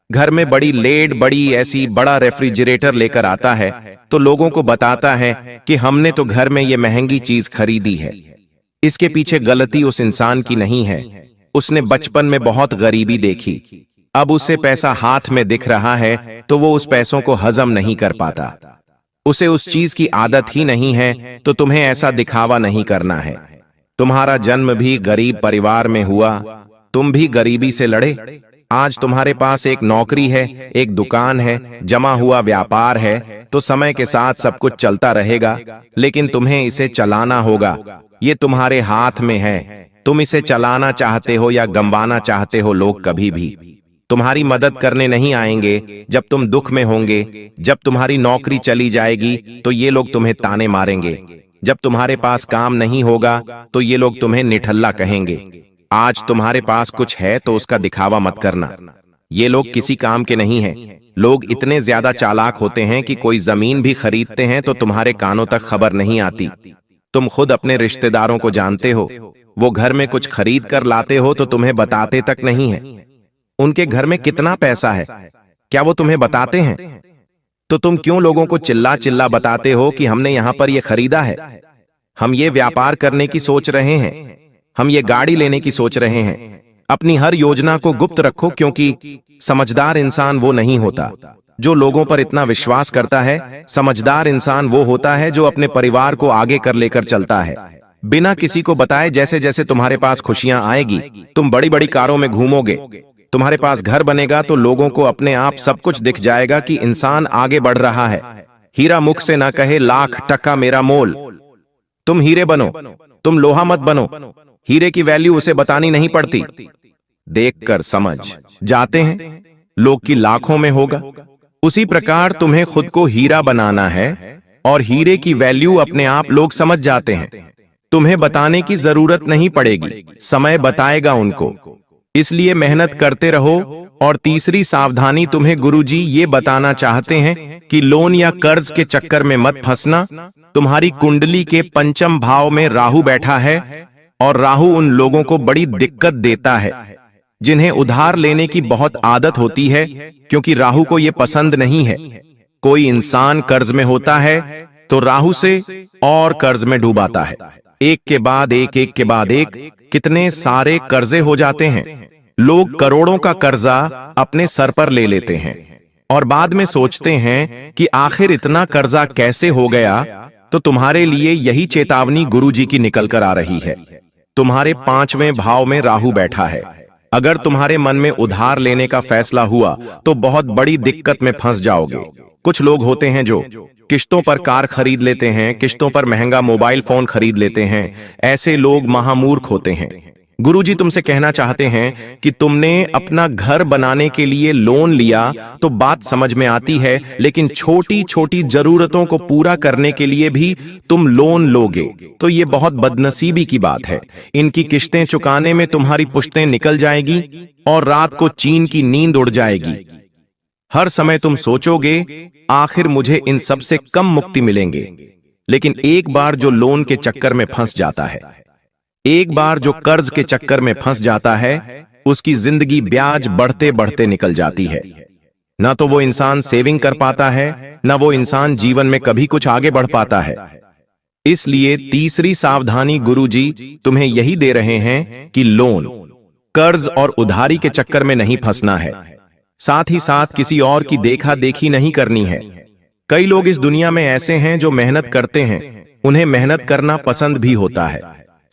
[SPEAKER 1] घर में बड़ी लेड, बड़ी ऐसी बड़ा रेफ्रिजरेटर लेकर आता है तो लोगों को बताता है कि हमने तो घर में ये महंगी चीज खरीदी है। इसके पीछे गलती उस इंसान की नहीं है। उसने बचपन में बहुत गरीबी देखी, अब उसे पैसा हाथ में दिख रहा है तो वो उस पैसों को हजम नहीं कर पाता। उसे उस चीज की आदत ही नहीं है, तो तुम्हें ऐसा दिखावा नहीं करना है। तुम्हारा जन्म भी गरीब परिवार में हुआ, तुम भी गरीबी से लड़े। आज तुम्हारे पास एक नौकरी है, एक दुकान है, जमा हुआ व्यापार है, तो समय के साथ सब कुछ चलता रहेगा, लेकिन तुम्हें इसे चलाना होगा। ये तुम्हारे हाथ में है। तुम इसे चलाना चाहते हो या गंवाना चाहते हो। लोग कभी भी तुम्हारी मदद करने नहीं आएंगे जब तुम दुख में होंगे। जब तुम्हारी नौकरी चली जाएगी तो ये लोग तुम्हें ताने मारेंगे। जब तुम्हारे पास काम नहीं होगा तो ये लोग तुम्हें निठल्ला कहेंगे। आज तुम्हारे पास कुछ है तो उसका दिखावा मत करना। ये लोग किसी काम के नहीं हैं। लोग इतने ज्यादा चालाक होते हैं कि कोई जमीन भी खरीदते हैं तो तुम्हारे कानों तक खबर नहीं आती। तुम खुद अपने रिश्तेदारों को जानते हो, वो घर में कुछ खरीद कर लाते हो तो तुम्हें बताते तक नहीं है। उनके घर में कितना पैसा है, क्या वो तुम्हें बताते हैं? तो तुम क्यों लोगों को चिल्ला चिल्ला बताते हो कि हमने यहां पर ये खरीदा है, हम ये व्यापार करने की सोच रहे हैं, हम ये गाड़ी लेने की सोच रहे हैं। अपनी हर योजना को गुप्त रखो, क्योंकि समझदार इंसान वो नहीं होता जो लोगों पर इतना विश्वास करता है। समझदार इंसान वो होता है जो अपने परिवार को आगे कर लेकर चलता है, बिना किसी को बताए। जैसे जैसे तुम्हारे पास खुशियां आएगी, तुम बड़ी बड़ी कारों में घूमोगे, तुम्हारे पास घर बनेगा, तो लोगों को अपने आप सब कुछ दिख जाएगा कि इंसान आगे बढ़ रहा है। हीरा मुख से ना कहे लाख टका मेरा मोल। तुम हीरे बनो, तुम लोहा मत बनो। हीरे की वैल्यू उसे बतानी नहीं पड़ती, देखकर समझ जाते हैं लोग की लाखों में होगा। उसी प्रकार तुम्हें खुद को हीरा बनाना है और हीरे की वैल्यू अपने आप लोग समझ जाते हैं। तुम्हें बताने की जरूरत नहीं पड़ेगी, समय बताएगा उनको। इसलिए मेहनत करते रहो। और तीसरी सावधानी तुम्हें गुरुजी ये बताना चाहते हैं कि लोन या कर्ज के चक्कर में मत फंसना। तुम्हारी कुंडली के पंचम भाव में राहु बैठा है और राहु उन लोगों को बड़ी दिक्कत देता है जिन्हें उधार लेने की बहुत आदत होती है, क्योंकि राहु को यह पसंद नहीं है। कोई इंसान कर्ज में होता है तो राहु से और कर्ज में डूबाता है। एक के बाद एक, एक के बाद एक, कितने सारे कर्जे हो जाते हैं। लोग करोड़ों का कर्जा अपने सर पर ले लेते हैं और बाद में सोचते हैं कि आखिर इतना कर्जा कैसे हो गया। तो तुम्हारे लिए यही चेतावनी गुरुजी की निकल कर आ रही है। तुम्हारे 5वें भाव में राहु बैठा है। अगर तुम्हारे मन में उधार लेने का फैसला हुआ तो बहुत बड़ी दिक्कत में फंस जाओगे। कुछ लोग होते हैं जो किश्तों पर कार खरीद लेते हैं, किश्तों पर महंगा मोबाइल फोन खरीद लेते हैं। ऐसे लोग महामूर्ख होते हैं। गुरुजी तुमसे कहना चाहते हैं कि तुमने अपना घर बनाने के लिए लोन लिया तो बात समझ में आती है, लेकिन छोटी छोटी जरूरतों को पूरा करने के लिए भी तुम लोन लोगे तो ये बहुत बदनसीबी की बात है। इनकी किश्तें चुकाने में तुम्हारी पुश्तें निकल जाएगी और रात को चीन की नींद उड़ जाएगी। हर समय तुम सोचोगे आखिर मुझे इन सब से कम मुक्ति मिलेंगे, लेकिन एक बार जो लोन के चक्कर में फंस जाता है, एक बार जो कर्ज के चक्कर में फंस जाता है, उसकी जिंदगी ब्याज बढ़ते बढ़ते निकल जाती है। ना तो वो इंसान सेविंग कर पाता है, ना वो इंसान जीवन में कभी कुछ आगे बढ़ पाता है। इसलिए तीसरी सावधानी गुरुजी तुम्हें यही दे रहे हैं कि लोन, कर्ज और उधारी के चक्कर में नहीं फंसना है। साथ ही साथ किसी और की देखा देखी नहीं करनी है। कई लोग इस दुनिया में ऐसे हैं जो मेहनत करते हैं, उन्हें मेहनत करना पसंद भी होता है।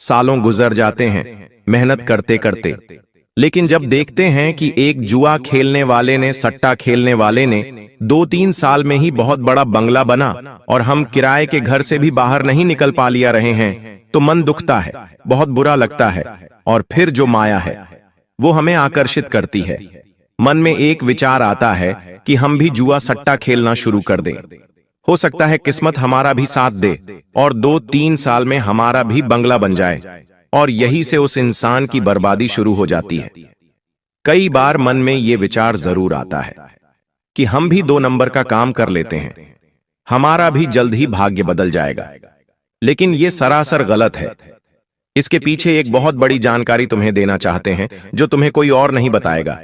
[SPEAKER 1] सालों गुजर जाते हैं मेहनत करते करते, लेकिन जब देखते हैं कि एक जुआ खेलने वाले ने, सट्टा खेलने वाले ने 2-3 साल में ही बहुत बड़ा बंगला बना और हम किराए के घर से भी बाहर नहीं निकल पा लिया रहे हैं, तो मन दुखता है, बहुत बुरा लगता है। और फिर जो माया है वो हमें आकर्षित करती है। मन में एक विचार आता है कि हम भी जुआ सट्टा खेलना शुरू कर दें। हो सकता है किस्मत हमारा भी साथ दे और 2-3 साल में हमारा भी बंगला बन जाए और यही से उस इंसान की बर्बादी शुरू हो जाती है। कई बार मन में ये विचार जरूर आता है कि हम भी 2 नंबर का काम कर लेते हैं, हमारा भी जल्द ही भाग्य बदल जाएगा। लेकिन ये सरासर गलत है। इसके पीछे एक बहुत बड़ी जानकारी तुम्हें देना चाहते हैं जो तुम्हें कोई और नहीं बताएगा।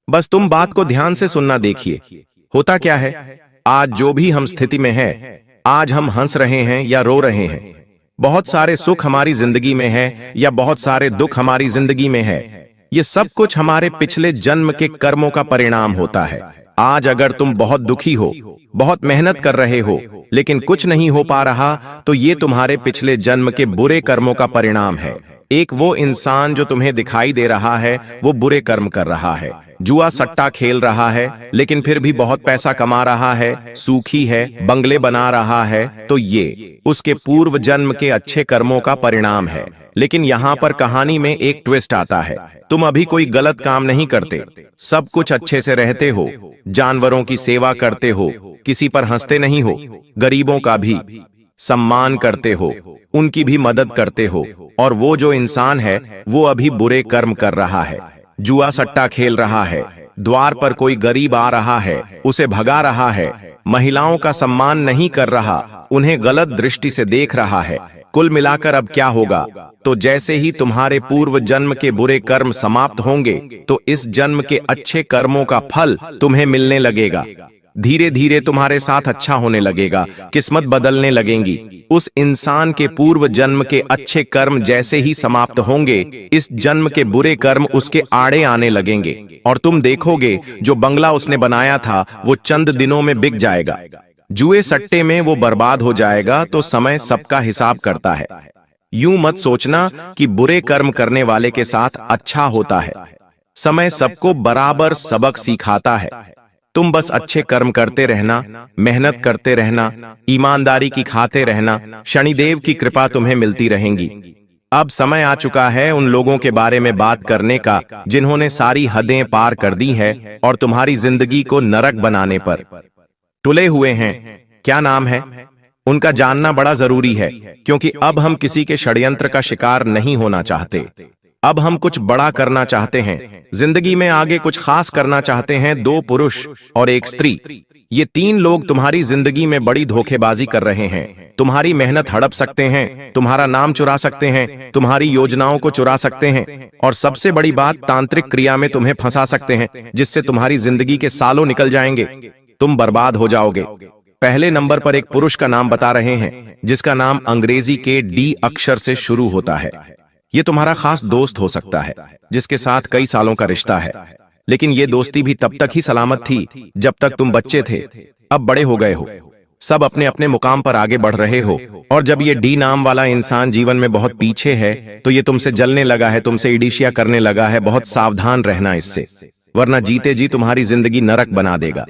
[SPEAKER 1] बस तुम बात को ध्यान से सुनना। देखिए, होता क्या है, आज जो भी हम स्थिति में है, आज हम हंस रहे हैं या रो रहे हैं, बहुत सारे सुख हमारी जिंदगी में है या बहुत सारे दुख हमारी जिंदगी में है, ये सब कुछ हमारे पिछले जन्म के कर्मों का परिणाम होता है। आज अगर तुम बहुत दुखी हो, बहुत मेहनत कर रहे हो, लेकिन कुछ नहीं हो पा रहा, तो ये तुम्हारे पिछले जन्म के बुरे कर्मों का परिणाम है। एक वो इंसान जो तुम्हें दिखाई दे रहा है, वो बुरे कर्म कर रहा है, जुआ सट्टा खेल रहा है, लेकिन फिर भी बहुत पैसा कमा रहा है, सुखी है, बंगले बना रहा है, तो ये उसके पूर्व जन्म के अच्छे कर्मों का परिणाम है। लेकिन यहाँ पर कहानी में एक ट्विस्ट आता है। तुम अभी कोई गलत काम नहीं करते, सब कुछ अच्छे से रहते हो, जानवरों की सेवा करते हो, किसी पर हंसते नहीं हो, गरीबों का भी सम्मान करते हो, उनकी भी मदद करते हो, और वो जो इंसान है वो अभी बुरे कर्म कर रहा है, जुआ सट्टा खेल रहा है, द्वार पर कोई गरीब आ रहा है, उसे भगा रहा है, महिलाओं का सम्मान नहीं कर रहा, उन्हें गलत दृष्टि से देख रहा है। कुल मिलाकर अब क्या होगा, तो जैसे ही तुम्हारे पूर्व जन्म के बुरे कर्म समाप्त होंगे, तो इस जन्म के अच्छे कर्मों का फल तुम्हें मिलने लगेगा। धीरे धीरे तुम्हारे साथ अच्छा होने लगेगा, किस्मत बदलने लगेंगी। उस इंसान के पूर्व जन्म के अच्छे कर्म जैसे ही समाप्त होंगे, इस जन्म के बुरे कर्म उसके आड़े आने लगेंगे, और तुम देखोगे जो बंगला उसने बनाया था वो चंद दिनों में बिक जाएगा। जुए सट्टे में वो बर्बाद हो जाएगा। तो समय सबका हिसाब करता है। यूं मत सोचना कि बुरे कर्म करने वाले के साथ अच्छा होता है। समय सबको बराबर सबक सिखाता है। तुम बस अच्छे कर्म करते रहना, मेहनत करते रहना, ईमानदारी की खाते रहना, शनिदेव की कृपा तुम्हें मिलती रहेंगी। अब समय आ चुका है उन लोगों के बारे में बात करने का जिन्होंने सारी हदें पार कर दी है और तुम्हारी जिंदगी को नरक बनाने पर तुले हुए हैं। क्या नाम है उनका, जानना बड़ा जरूरी है, क्योंकि अब हम किसी के षड्यंत्र का शिकार नहीं होना चाहते। अब हम कुछ बड़ा करना चाहते हैं, जिंदगी में आगे कुछ खास करना चाहते हैं। 2 पुरुष और 1 स्त्री, ये 3 लोग तुम्हारी जिंदगी में बड़ी धोखेबाजी कर रहे हैं। तुम्हारी मेहनत हड़प सकते हैं, तुम्हारा नाम चुरा सकते हैं, तुम्हारी योजनाओं को चुरा सकते हैं, और सबसे बड़ी बात, तांत्रिक क्रिया में तुम्हें फंसा सकते हैं, जिससे तुम्हारी जिंदगी के सालों निकल जाएंगे, तुम बर्बाद हो जाओगे। पहले नंबर पर एक पुरुष का नाम बता रहे हैं, जिसका नाम अंग्रेजी के D अक्षर से शुरू होता है। ये तुम्हारा खास दोस्त हो सकता है, जिसके साथ कई सालों का रिश्ता है, लेकिन ये दोस्ती भी तब तक ही सलामत थी जब तक तुम बच्चे थे। अब बड़े हो गए हो, सब अपने अपने मुकाम पर आगे बढ़ रहे हो, और जब ये D नाम वाला इंसान जीवन में बहुत पीछे है, तो ये तुमसे जलने लगा है, तुमसे ईर्ष्या करने लगा है। बहुत सावधान रहना इससे, वरना जीते जी तुम्हारी जिंदगी नरक बना देगा।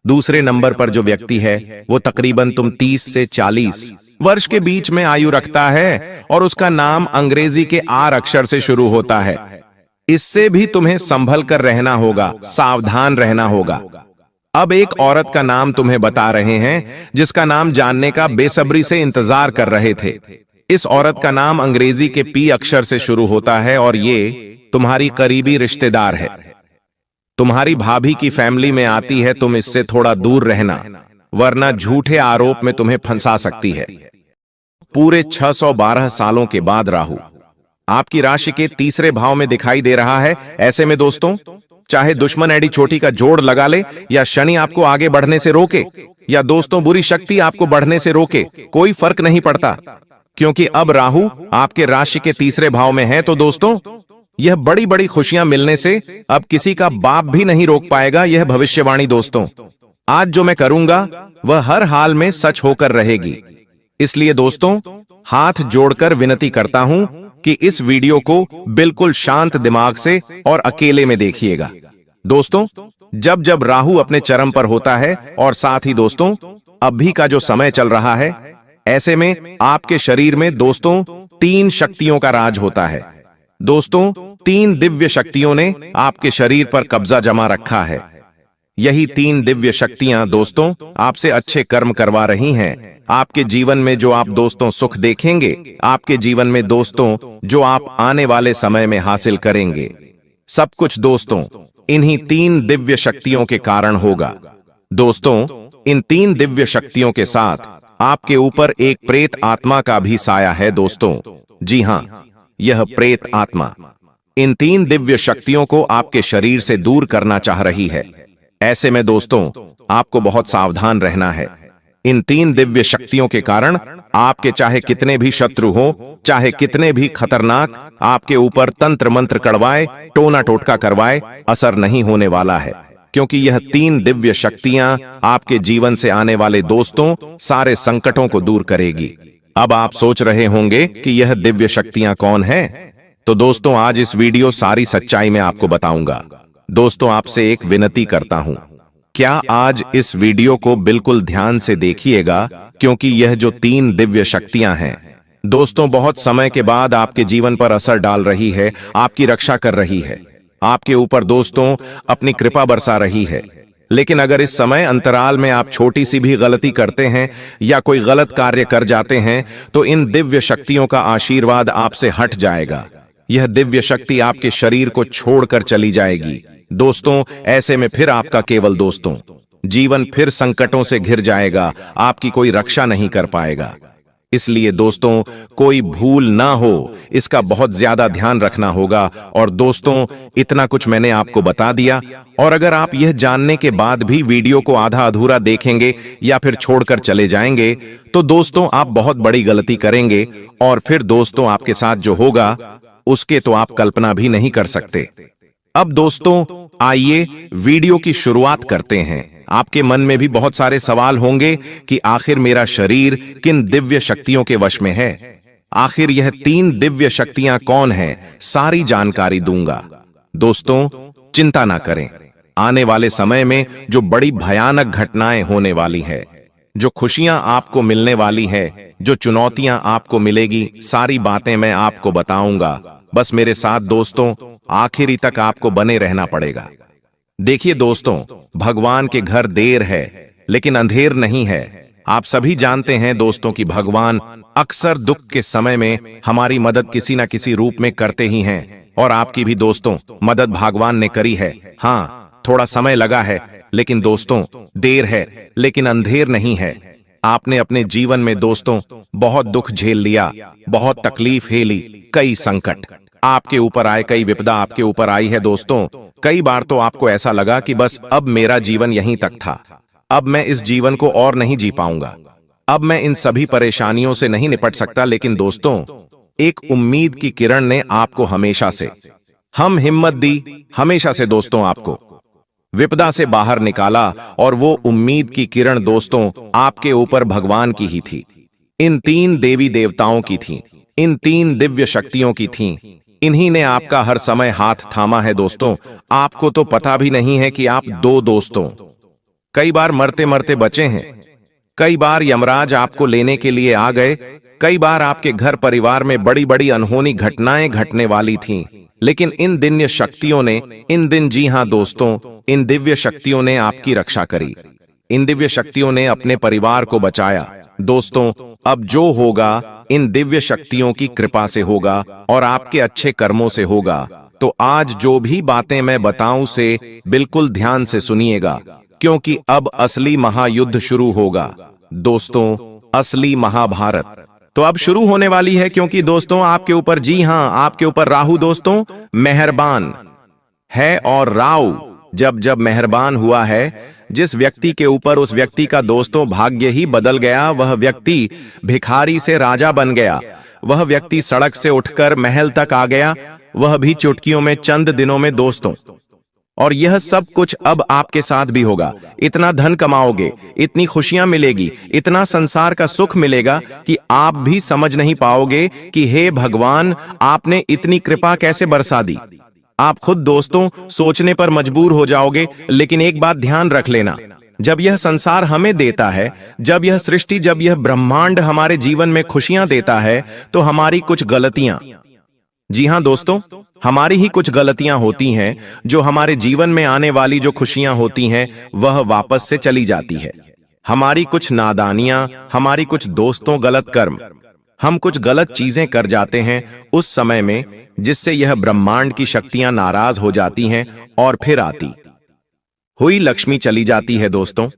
[SPEAKER 1] दूसरे नंबर पर जो व्यक्ति है वो तकरीबन तुम 30 से 40 वर्ष के बीच में आयु रखता है, और उसका नाम अंग्रेजी के R अक्षर से शुरू होता है। इससे भी तुम्हें संभल कर रहना होगा, सावधान रहना होगा। अब एक औरत का नाम तुम्हें बता रहे हैं, जिसका नाम जानने का बेसब्री से इंतजार कर रहे थे। इस औरत का नाम अंग्रेजी के P अक्षर से शुरू होता है, और ये तुम्हारी करीबी रिश्तेदार है, तुम्हारी भाभी की फैमिली में आती है। तुम इससे थोड़ा दूर रहना, वरना झूठे आरोप में तुम्हें फंसा सकती है। पूरे 612 सालों के बाद राहु आपकी राशि के तीसरे भाव में दिखाई दे रहा है। ऐसे में दोस्तों, चाहे दुश्मन एडी छोटी का जोड़ लगा ले, या शनि आपको आगे बढ़ने से रोके, या दोस्तों बुरी शक्ति आपको बढ़ने से रोके, कोई फर्क नहीं पड़ता, क्योंकि अब राहु आपके राशि के तीसरे भाव में है। तो दोस्तों, यह बड़ी बड़ी खुशियां मिलने से अब किसी का बाप भी नहीं रोक पाएगा। यह भविष्यवाणी दोस्तों, आज जो मैं करूंगा वह हर हाल में सच होकर रहेगी। इसलिए दोस्तों, हाथ जोड़कर विनती करता हूं कि इस वीडियो को बिल्कुल शांत दिमाग से और अकेले में देखिएगा। दोस्तों, जब जब राहु अपने चरम पर होता है, और साथ ही दोस्तों अभी का जो समय चल रहा है, ऐसे में आपके शरीर में दोस्तों 3 शक्तियों का राज होता है। दोस्तों, 3 दिव्य शक्तियों ने आपके शरीर पर कब्जा जमा रखा है। यही 3 दिव्य शक्तियां दोस्तों आपसे अच्छे कर्म करवा रही हैं, आपके जीवन में जो आप दोस्तों सुख देखेंगे, आपके जीवन में दोस्तों जो आप आने वाले समय में हासिल करेंगे, सब कुछ दोस्तों इन्हीं 3 दिव्य शक्तियों के कारण होगा। दोस्तों, इन 3 दिव्य शक्तियों के साथ आपके ऊपर एक प्रेत आत्मा का भी साया है दोस्तों। जी हां, यह प्रेत आत्मा इन 3 दिव्य शक्तियों को आपके शरीर से दूर करना चाह रही है। ऐसे में दोस्तों, आपको बहुत सावधान रहना है। इन 3 दिव्य शक्तियों के कारण आपके चाहे कितने भी शत्रु हो, चाहे कितने भी खतरनाक आपके ऊपर तंत्र मंत्र करवाए, टोना टोटका करवाए, असर नहीं होने वाला है, क्योंकि यह 3 दिव्य शक्तियां आपके जीवन से आने वाले दोस्तों सारे संकटों को दूर करेगी। अब आप सोच रहे होंगे कि यह दिव्य शक्तियां कौन है? तो दोस्तों, आज इस वीडियो सारी सच्चाई में आपको बताऊंगा। दोस्तों, आपसे एक विनती करता हूं, क्या आज इस वीडियो को बिल्कुल ध्यान से देखिएगा, क्योंकि यह जो 3 दिव्य शक्तियां हैं दोस्तों, बहुत समय के बाद आपके जीवन पर असर डाल रही है, आपकी रक्षा कर रही है, आपके ऊपर दोस्तों अपनी कृपा बरसा रही है। लेकिन अगर इस समय अंतराल में आप छोटी सी भी गलती करते हैं या कोई गलत कार्य कर जाते हैं, तो इन दिव्य शक्तियों का आशीर्वाद आपसे हट जाएगा। यह दिव्य शक्ति आपके शरीर को छोड़कर चली जाएगी। दोस्तों, ऐसे में फिर आपका केवल दोस्तों जीवन फिर संकटों से घिर जाएगा, आपकी कोई रक्षा नहीं कर पाएगा। इसलिए दोस्तों, कोई भूल ना हो, इसका बहुत ज्यादा ध्यान रखना होगा। और दोस्तों, इतना कुछ मैंने आपको बता दिया, और अगर आप यह जानने के बाद भी वीडियो को आधा अधूरा देखेंगे या फिर छोड़कर चले जाएंगे, तो दोस्तों आप बहुत बड़ी गलती करेंगे, और फिर दोस्तों आपके साथ जो होगा उसके तो आप कल्पना भी नहीं कर सकते। अब दोस्तों, आइए वीडियो की शुरुआत करते हैं। आपके मन में भी बहुत सारे सवाल होंगे कि आखिर मेरा शरीर किन दिव्य शक्तियों के वश में है, आखिर यह 3 दिव्य शक्तियां कौन हैं, सारी जानकारी दूंगा। दोस्तों, चिंता ना करें, आने वाले समय में जो बड़ी भयानक घटनाएं होने वाली है, जो खुशियां आपको मिलने वाली है, जो चुनौतियां आपको मिलेगी, सारी बातें मैं आपको बताऊंगा। बस मेरे साथ दोस्तों आखिरी तक आपको बने रहना पड़ेगा। देखिए दोस्तों, भगवान के घर देर है लेकिन अंधेर नहीं है। आप सभी जानते हैं दोस्तों कि भगवान अक्सर दुख के समय में हमारी मदद किसी न किसी रूप में करते ही हैं, और आपकी भी दोस्तों मदद भगवान ने करी है। हाँ, थोड़ा समय लगा है, लेकिन दोस्तों देर है लेकिन अंधेर नहीं है। आपने अपने जीवन में दोस्तों बहुत दुख झेल लिया, बहुत तकलीफ झेली, कई संकट आपके ऊपर आए, कई विपदा आपके ऊपर आई है दोस्तों। कई बार तो आपको ऐसा लगा कि बस अब मेरा जीवन यहीं तक था, अब मैं इस जीवन को और नहीं जी पाऊंगा, अब मैं इन सभी परेशानियों से नहीं निपट सकता। लेकिन दोस्तों, एक उम्मीद की किरण ने आपको हमेशा से हम हिम्मत दी, हमेशा से दोस्तों आपको विपदा से बाहर निकाला, और वो उम्मीद की किरण दोस्तों आपके ऊपर भगवान की ही थी, इन 3 देवी देवताओं की थी, इन 3 दिव्य शक्तियों की थी। इन्हीं ने आपका हर समय हाथ थामा है दोस्तों। आपको तो पता भी नहीं है कि आप 2 दोस्तों कई बार मरते मरते बचे हैं, कई बार यमराज आपको लेने के लिए आ गए, कई बार आपके घर परिवार में बड़ी बड़ी अनहोनी घटनाएं घटने वाली थीं, लेकिन इन दिव्य शक्तियों ने, इन दिन, जी हां दोस्तों, इन दिव्य शक्तियों ने आपकी रक्षा करी, इन दिव्य शक्तियों ने अपने परिवार को बचाया। दोस्तों, अब जो होगा इन दिव्य शक्तियों की कृपा से होगा और आपके अच्छे कर्मों से होगा। तो आज जो भी बातें मैं बताऊं से बिल्कुल ध्यान से सुनिएगा, क्योंकि अब असली महायुद्ध शुरू होगा दोस्तों, असली महाभारत तो अब शुरू होने वाली है। क्योंकि दोस्तों आपके ऊपर, जी हां, आपके ऊपर राहु दोस्तों मेहरबान है, और राहु जब जब मेहरबान हुआ है जिस व्यक्ति के ऊपर, उस व्यक्ति का दोस्तों भाग्य ही बदल गया। वह व्यक्ति भिखारी से राजा बन गया, वह व्यक्ति सड़क से उठकर महल तक आ गया, वह भी चुटकियों में, चंद दिनों में दोस्तों। और यह सब कुछ अब आपके साथ भी होगा। इतना धन कमाओगे, इतनी खुशियां मिलेगी, इतना संसार का सुख मिलेगा कि आप भी समझ नहीं पाओगे कि हे भगवान, आपने इतनी कृपा कैसे बरसा दी। आप खुद दोस्तों सोचने पर मजबूर हो जाओगे। लेकिन एक बात ध्यान रख लेना, जब यह संसार हमें देता है, जब यह सृष्टि, जब यह ब्रह्मांड हमारे जीवन में खुशियां देता है, तो हमारी कुछ गलतियां, जी हां दोस्तों, हमारी ही कुछ गलतियां होती हैं जो हमारे जीवन में आने वाली जो खुशियां होती हैं वह वापस से चली जाती है। हमारी कुछ नादानियां, हमारी कुछ दोस्तों गलत कर्म, हम कुछ गलत चीजें कर जाते हैं उस समय में, जिससे यह ब्रह्मांड की शक्तियां नाराज हो जाती हैं और फिर आती हुई लक्ष्मी चली जाती है दोस्तों।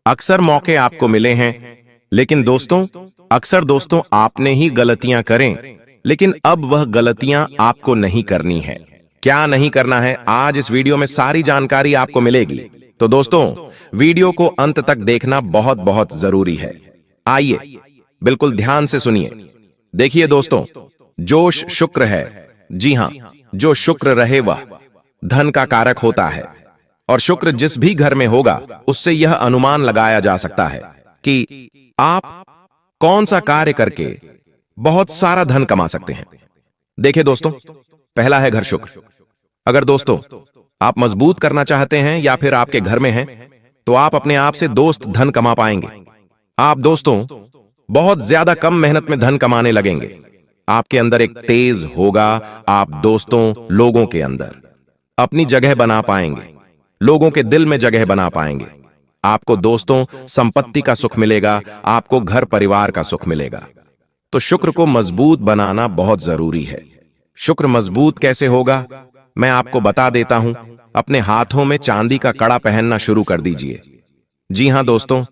[SPEAKER 1] अक्सर मौके आपको मिले हैं, लेकिन दोस्तों अक्सर दोस्तों आपने ही गलतियां करें, लेकिन अब वह गलतियां आपको नहीं करनी है। क्या नहीं करना है, आज इस वीडियो में सारी जानकारी आपको मिलेगी। तो दोस्तों वीडियो को अंत तक देखना बहुत बहुत जरूरी है। आइए बिल्कुल ध्यान से सुनिए। देखिए दोस्तों, जो शुक्र है, जी हां, जो शुक्र रहे वह धन का कारक होता है, और शुक्र जिस भी घर में होगा उससे यह अनुमान लगाया जा सकता है कि आप कौन सा कार्य करके बहुत सारा धन कमा सकते हैं। देखिए दोस्तों, पहला है घर शुक्र। अगर दोस्तों आप मजबूत करना चाहते हैं या फिर आपके घर में हैं, तो आप अपने आप से दोस्त धन कमा पाएंगे। आप दोस्तों बहुत ज्यादा कम मेहनत में धन कमाने लगेंगे। आपके अंदर एक तेज होगा, आप दोस्तों लोगों के अंदर अपनी जगह बना पाएंगे, लोगों के दिल में जगह बना पाएंगे। आपको दोस्तों संपत्ति का सुख मिलेगा, आपको घर परिवार का सुख मिलेगा। तो शुक्र को मजबूत बनाना बहुत जरूरी है। शुक्र मजबूत कैसे होगा, मैं आपको बता देता हूं। अपने हाथों में चांदी का कड़ा पहनना शुरू कर दीजिए। जी हां दोस्तों,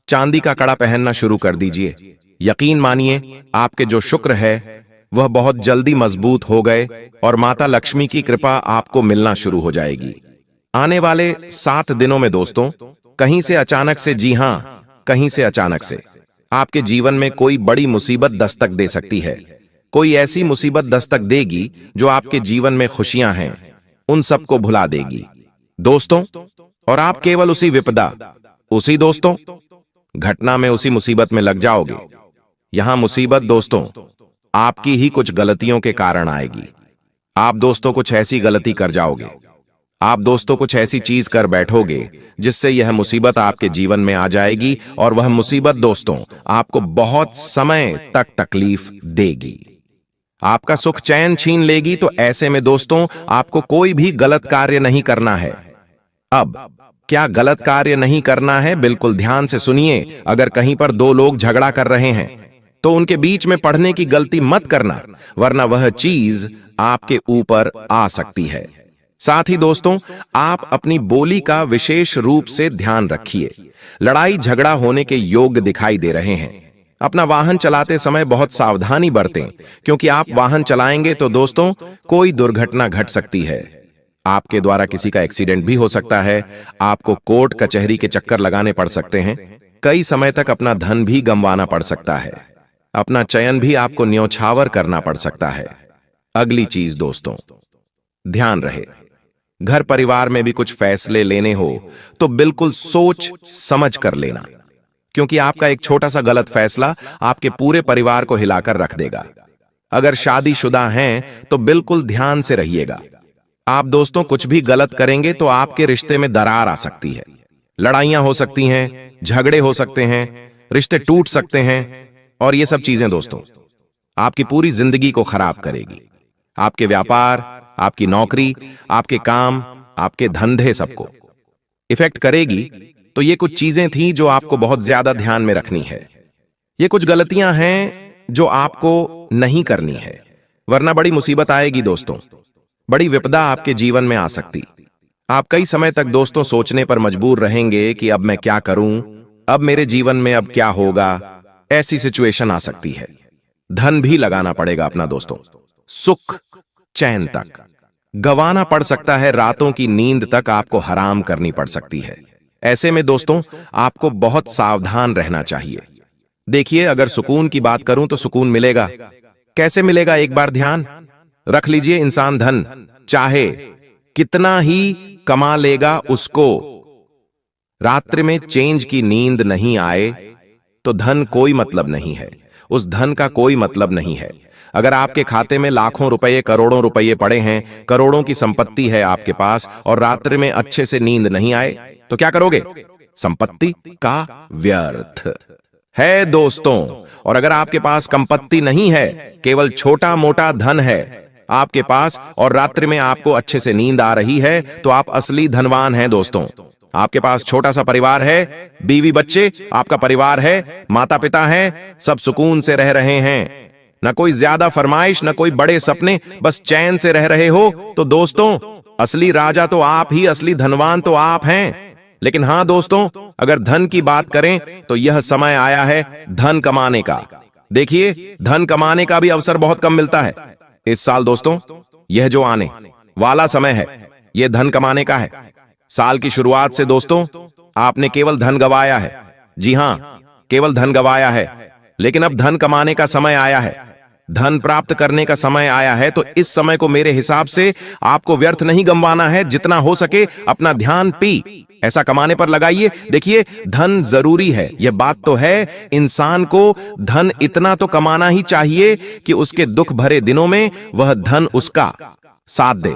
[SPEAKER 1] चांदी का कड़ा पहनना शुरू कर दीजिए। यकीन मानिए आपके जो शुक्र है वह बहुत जल्दी मजबूत हो गए और माता लक्ष्मी की कृपा आपको मिलना शुरू हो जाएगी। आने वाले 7 दिनों में दोस्तों कहीं से अचानक से, जी हां कहीं से अचानक से आपके जीवन में कोई बड़ी मुसीबत दस्तक दे सकती है। कोई ऐसी मुसीबत दस्तक देगी जो आपके जीवन में खुशियां हैं उन सबको भुला देगी दोस्तों। और आप केवल उसी विपदा, उसी दोस्तों घटना में, उसी मुसीबत में लग जाओगे। यहां मुसीबत दोस्तों आपकी ही कुछ गलतियों के कारण आएगी। आप दोस्तों कुछ ऐसी गलती कर जाओगे, आप दोस्तों कुछ ऐसी चीज कर बैठोगे जिससे यह मुसीबत आपके जीवन में आ जाएगी, और वह मुसीबत दोस्तों आपको बहुत समय तक तकलीफ देगी, आपका सुख चैन छीन लेगी। तो ऐसे में दोस्तों आपको कोई भी गलत कार्य नहीं करना है। अब क्या गलत कार्य नहीं करना है, बिल्कुल ध्यान से सुनिए। अगर कहीं पर 2 लोग झगड़ा कर रहे हैं तो उनके बीच में पढ़ने की गलती मत करना, वरना वह चीज आपके ऊपर आ सकती है। साथ ही दोस्तों आप अपनी बोली का विशेष रूप से ध्यान रखिए। लड़ाई झगड़ा होने के योग दिखाई दे रहे हैं। अपना वाहन चलाते समय बहुत सावधानी बरतें, क्योंकि आप वाहन चलाएंगे तो दोस्तों कोई दुर्घटना घट सकती है। आपके द्वारा किसी का एक्सीडेंट भी हो सकता है। आपको कोर्ट कचहरी के चक्कर लगाने पड़ सकते हैं। कई समय तक अपना धन भी गंवाना पड़ सकता है। अपना चयन भी आपको न्योछावर करना पड़ सकता है। अगली चीज दोस्तों ध्यान रहे, घर परिवार में भी कुछ फैसले लेने हो तो बिल्कुल सोच समझ कर लेना, क्योंकि आपका एक छोटा सा गलत फैसला आपके पूरे परिवार को हिलाकर रख देगा। अगर शादीशुदा हैं तो बिल्कुल ध्यान से रहिएगा। आप दोस्तों कुछ भी गलत करेंगे तो आपके रिश्ते में दरार आ सकती है, लड़ाइयां हो सकती हैं, झगड़े हो सकते हैं, रिश्ते टूट सकते हैं, और ये सब चीजें दोस्तों आपकी पूरी जिंदगी को खराब करेगी। आपके व्यापार, आपकी नौकरी, आपके काम, आपके धंधे सबको इफेक्ट करेगी। तो ये कुछ चीजें थी जो आपको बहुत ज्यादा ध्यान में रखनी है। ये कुछ गलतियां हैं जो आपको नहीं करनी है, वरना बड़ी मुसीबत आएगी दोस्तों। बड़ी विपदा आपके जीवन में आ सकती। आप कई समय तक दोस्तों सोचने पर मजबूर रहेंगे कि अब मैं क्या करूं, अब मेरे जीवन में अब क्या होगा। ऐसी सिचुएशन आ सकती है। धन भी लगाना पड़ेगा अपना दोस्तों, सुख चैन तक गंवाना पड़ सकता है, रातों की नींद तक आपको हराम करनी पड़ सकती है। ऐसे में दोस्तों आपको बहुत सावधान रहना चाहिए। देखिए, अगर सुकून की बात करूं तो सुकून मिलेगा। कैसे मिलेगा, एक बार ध्यान रख लीजिए। इंसान धन चाहे कितना ही कमा लेगा, उसको रात्रि में चैन की नींद नहीं आए तो धन कोई मतलब नहीं है, उस धन का कोई मतलब नहीं है। अगर आपके खाते में लाखों रुपए, करोड़ों रुपए पड़े हैं, करोड़ों की संपत्ति है आपके पास, और रात्रि में अच्छे से नींद नहीं आए तो क्या करोगे? संपत्ति का व्यर्थ है दोस्तों। और अगर आपके पास संपत्ति नहीं है, केवल छोटा मोटा धन है आपके पास, और रात्रि में आपको अच्छे से नींद आ रही है, तो आप असली धनवान हैं दोस्तों। आपके पास छोटा सा परिवार है, बीवी बच्चे, आपका परिवार है, माता पिता हैं, सब सुकून से रह रहे हैं, न कोई ज्यादा फरमाइश, न कोई बड़े सपने, बस चैन से रह रहे हो, तो दोस्तों असली राजा तो आप ही, असली धनवान तो आप हैं। लेकिन हां दोस्तों, अगर धन की बात करें तो यह समय आया है धन कमाने का। देखिए, धन कमाने का भी अवसर बहुत कम मिलता है इस साल दोस्तों। यह जो आने वाला समय है, यह धन कमाने का है। साल की शुरुआत से दोस्तों आपने केवल धन गवाया है। जी हां, केवल धन गवाया है, लेकिन अब धन कमाने का समय आया है, धन प्राप्त करने का समय आया है। तो इस समय को मेरे हिसाब से आपको व्यर्थ नहीं गंवाना है। जितना हो सके अपना ध्यान ऐसा कमाने पर लगाइए। देखिए, धन जरूरी है, यह बात तो है। इंसान को धन इतना तो कमाना ही चाहिए कि उसके दुख भरे दिनों में वह धन उसका साथ दे।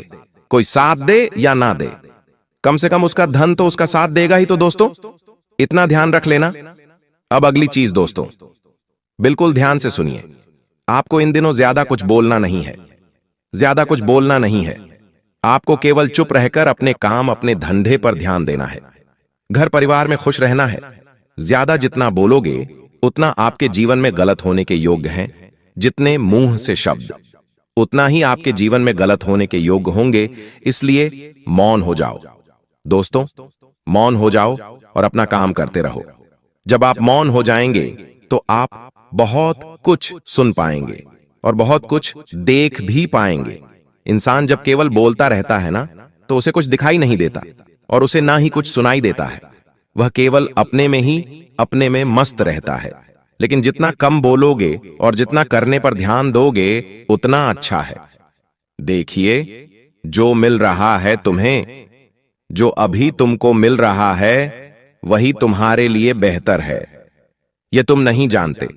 [SPEAKER 1] कोई साथ दे या ना दे, कम से कम उसका धन तो उसका साथ देगा ही। तो दोस्तों इतना ध्यान रख लेना। अब अगली चीज दोस्तों, बिल्कुल ध्यान से सुनिए। आपको इन दिनों ज्यादा कुछ बोलना नहीं है, ज्यादा कुछ बोलना नहीं है। आपको केवल चुप रहकर अपने काम, अपने धंधे पर ध्यान देना है। घर परिवार में खुश रहना है। ज्यादा जितना बोलोगे उतना आपके जीवन में गलत होने के योग्य हैं। जितने मुंह से शब्द, उतना ही आपके जीवन में गलत होने के योग्य होंगे। इसलिए मौन हो जाओ दोस्तों, मौन हो जाओ और अपना काम करते रहो। जब आप मौन हो जाएंगे तो आप बहुत कुछ सुन पाएंगे और बहुत कुछ देख भी पाएंगे। इंसान जब केवल बोलता रहता है ना, तो उसे कुछ दिखाई नहीं देता और उसे ना ही कुछ सुनाई देता है। वह केवल अपने में ही अपने में मस्त रहता है। लेकिन जितना कम बोलोगे और जितना करने पर ध्यान दोगे उतना अच्छा है। देखिए, जो मिल रहा है तुम्हें, जो अभी तुमको मिल रहा है, वही तुम्हारे लिए बेहतर है। यह तुम नहीं जानते,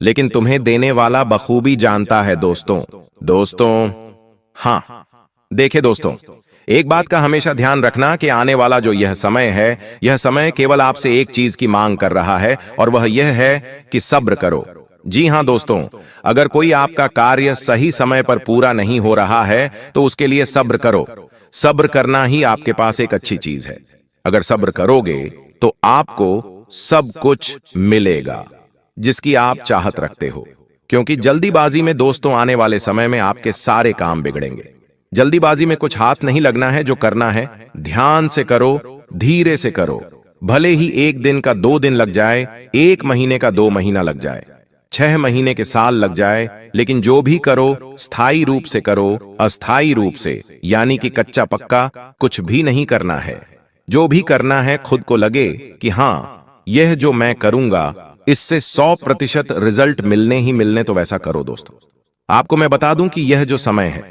[SPEAKER 1] लेकिन तुम्हें देने वाला बखूबी जानता है दोस्तों। हां, देखिए दोस्तों, एक बात का हमेशा ध्यान रखना कि आने वाला जो यह समय है, यह समय केवल आपसे एक चीज की मांग कर रहा है, और वह यह है कि सब्र करो। जी हां दोस्तों, अगर कोई आपका कार्य सही समय पर पूरा नहीं हो रहा है तो उसके लिए सब्र करो। सब्र करना ही आपके पास एक अच्छी चीज है। अगर सब्र करोगे तो आपको सब कुछ मिलेगा जिसकी आप चाहत रखते हो। क्योंकि जल्दीबाजी में दोस्तों आने वाले समय में आपके सारे काम बिगड़ेंगे। जल्दीबाजी में कुछ हाथ नहीं लगना है। जो करना है ध्यान से करो, धीरे से करो। भले ही 1 दिन का 2 दिन लग जाए, 1 महीने का 2 महीना लग जाए, 6 महीने के साल लग जाए, लेकिन जो भी करो स्थायी रूप से करो, अस्थायी रूप से, यानी कि कच्चा पक्का कुछ भी नहीं करना है। जो भी करना है खुद को लगे कि हां, यह जो मैं करूंगा इससे 100% रिजल्ट मिलने ही मिलने, तो वैसा करो दोस्तों। आपको मैं बता दूं कि यह जो समय है,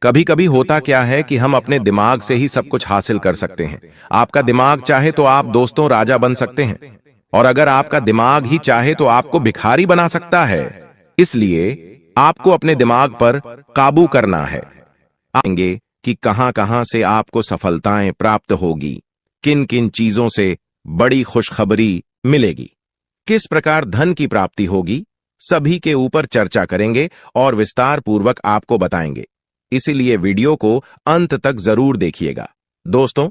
[SPEAKER 1] कभी कभी होता क्या है कि हम अपने दिमाग से ही सब कुछ हासिल कर सकते हैं। आपका दिमाग चाहे तो आप दोस्तों राजा बन सकते हैं, और अगर आपका दिमाग ही चाहे तो आपको भिखारी बना सकता है। इसलिए आपको अपने दिमाग पर काबू करना है। आएंगे कि कहां कहां से आपको सफलताएं प्राप्त होगी, किन किन चीजों से बड़ी खुशखबरी मिलेगी, किस प्रकार धन की प्राप्ति होगी, सभी के ऊपर चर्चा करेंगे और विस्तार पूर्वक आपको बताएंगे। इसीलिए वीडियो को अंत तक जरूर देखिएगा। दोस्तों,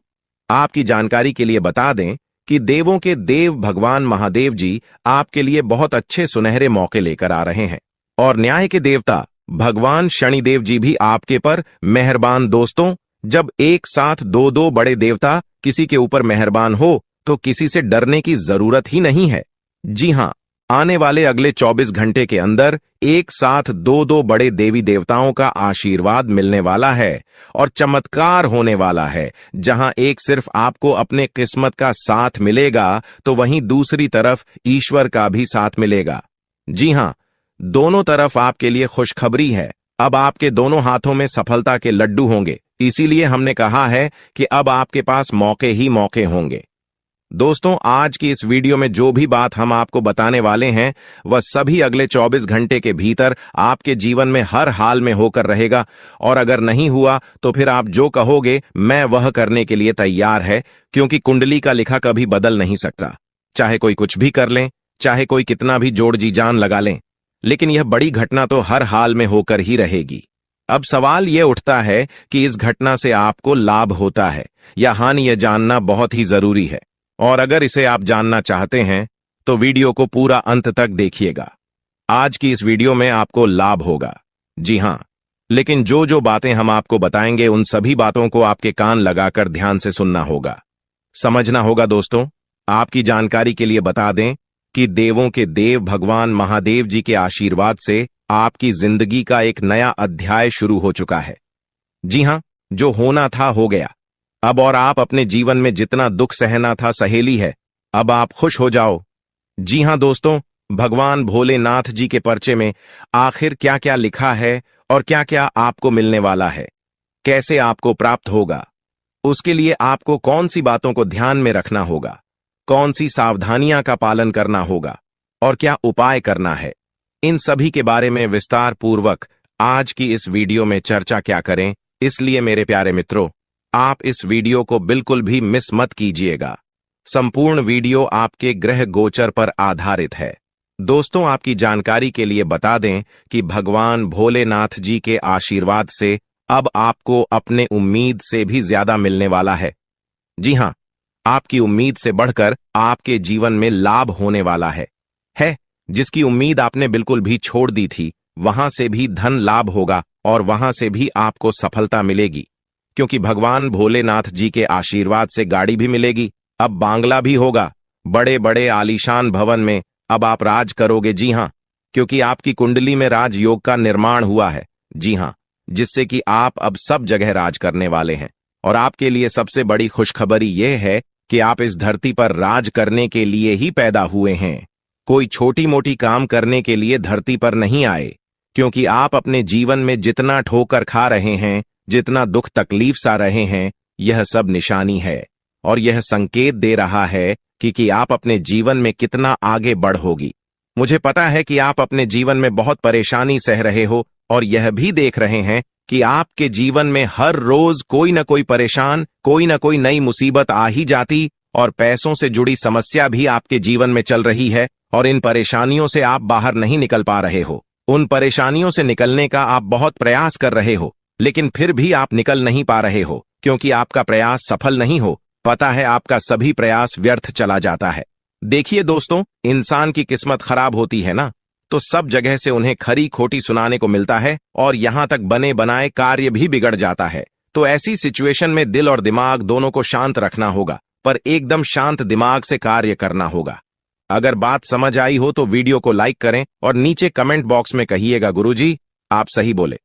[SPEAKER 1] आपकी जानकारी के लिए बता दें कि देवों के देव भगवान महादेव जी आपके लिए बहुत अच्छे सुनहरे मौके लेकर आ रहे हैं, और न्याय के देवता भगवान शनिदेव जी भी आपके पर मेहरबान। दोस्तों, जब एक साथ 2 बड़े देवता किसी के ऊपर मेहरबान हो तो किसी से डरने की जरूरत ही नहीं है। जी हां, आने वाले अगले 24 घंटे के अंदर एक साथ 2 बड़े देवी देवताओं का आशीर्वाद मिलने वाला है और चमत्कार होने वाला है। जहां एक सिर्फ आपको अपने किस्मत का साथ मिलेगा, तो वहीं दूसरी तरफ ईश्वर का भी साथ मिलेगा। जी हां, दोनों तरफ आपके लिए खुशखबरी है। अब आपके दोनों हाथों में सफलता के लड्डू होंगे। इसीलिए हमने कहा है कि अब आपके पास मौके ही मौके होंगे। दोस्तों, आज की इस वीडियो में जो भी बात हम आपको बताने वाले हैं, वह सभी अगले 24 घंटे के भीतर आपके जीवन में हर हाल में होकर रहेगा। और अगर नहीं हुआ तो फिर आप जो कहोगे मैं वह करने के लिए तैयार है, क्योंकि कुंडली का लिखा कभी बदल नहीं सकता। चाहे कोई कुछ भी कर लें, चाहे कोई कितना भी जोड़ जी जान लगा लें, लेकिन यह बड़ी घटना तो हर हाल में होकर ही रहेगी। अब सवाल ये उठता है कि इस घटना से आपको लाभ होता है या हानि, यह जानना बहुत ही जरूरी है। और अगर इसे आप जानना चाहते हैं तो वीडियो को पूरा अंत तक देखिएगा। आज की इस वीडियो में आपको लाभ होगा, जी हां, लेकिन जो जो बातें हम आपको बताएंगे उन सभी बातों को आपके कान लगाकर ध्यान से सुनना होगा, समझना होगा। दोस्तों, आपकी जानकारी के लिए बता दें कि देवों के देव भगवान महादेव जी के आशीर्वाद से आपकी जिंदगी का एक नया अध्याय शुरू हो चुका है। जी हां, जो होना था हो गया अब, और आप अपने जीवन में जितना दुख सहना था सहेली है, अब आप खुश हो जाओ। जी हां दोस्तों, भगवान भोलेनाथ जी के पर्चे में आखिर क्या क्या लिखा है और क्या क्या आपको मिलने वाला है, कैसे आपको प्राप्त होगा, उसके लिए आपको कौन सी बातों को ध्यान में रखना होगा, कौन सी सावधानियां का पालन करना होगा और क्या उपाय करना है, इन सभी के बारे में विस्तार पूर्वक आज की इस वीडियो में चर्चा क्या करें। इसलिए मेरे प्यारे मित्रों, आप इस वीडियो को बिल्कुल भी मिस मत कीजिएगा। संपूर्ण वीडियो आपके ग्रह गोचर पर आधारित है। दोस्तों, आपकी जानकारी के लिए बता दें कि भगवान भोलेनाथ जी के आशीर्वाद से अब आपको अपने उम्मीद से भी ज्यादा मिलने वाला है। जी हां, आपकी उम्मीद से बढ़कर आपके जीवन में लाभ होने वाला है। जिसकी उम्मीद आपने बिल्कुल भी छोड़ दी थी, वहां से भी धन लाभ होगा और वहां से भी आपको सफलता मिलेगी, क्योंकि भगवान भोलेनाथ जी के आशीर्वाद से गाड़ी भी मिलेगी, अब बांग्ला भी होगा, बड़े बड़े आलीशान भवन में अब आप राज करोगे। जी हां, क्योंकि आपकी कुंडली में राजयोग का निर्माण हुआ है। जी हां, जिससे कि आप अब सब जगह राज करने वाले हैं। और आपके लिए सबसे बड़ी खुशखबरी यह है कि आप इस धरती पर राज करने के लिए ही पैदा हुए हैं। कोई छोटी मोटी काम करने के लिए धरती पर नहीं आए, क्योंकि आप अपने जीवन में जितना ठोकर खा रहे हैं, जितना दुख तकलीफ सा रहे हैं, यह सब निशानी है और यह संकेत दे रहा है कि आप अपने जीवन में कितना आगे बढ़ोगी। मुझे पता है कि आप अपने जीवन में बहुत परेशानी सह रहे हो और यह भी देख रहे हैं कि आपके जीवन में हर रोज कोई न कोई परेशान, कोई न कोई नई मुसीबत आ ही जाती और पैसों से जुड़ी समस्या भी आपके जीवन में चल रही है और इन परेशानियों से आप बाहर नहीं निकल पा रहे हो। उन परेशानियों से निकलने का आप बहुत प्रयास कर रहे हो, लेकिन फिर भी आप निकल नहीं पा रहे हो, क्योंकि आपका प्रयास सफल नहीं हो। पता है, आपका सभी प्रयास व्यर्थ चला जाता है। देखिए दोस्तों, इंसान की किस्मत खराब होती है ना, तो सब जगह से उन्हें खरी खोटी सुनाने को मिलता है और यहां तक बने बनाए कार्य भी बिगड़ जाता है। तो ऐसी सिचुएशन में दिल और दिमाग दोनों को शांत रखना होगा, पर एकदम शांत दिमाग से कार्य करना होगा। अगर बात समझ आई हो तो वीडियो को लाइक करें और नीचे कमेंट बॉक्स में कहिएगा गुरुजी आप सही बोले।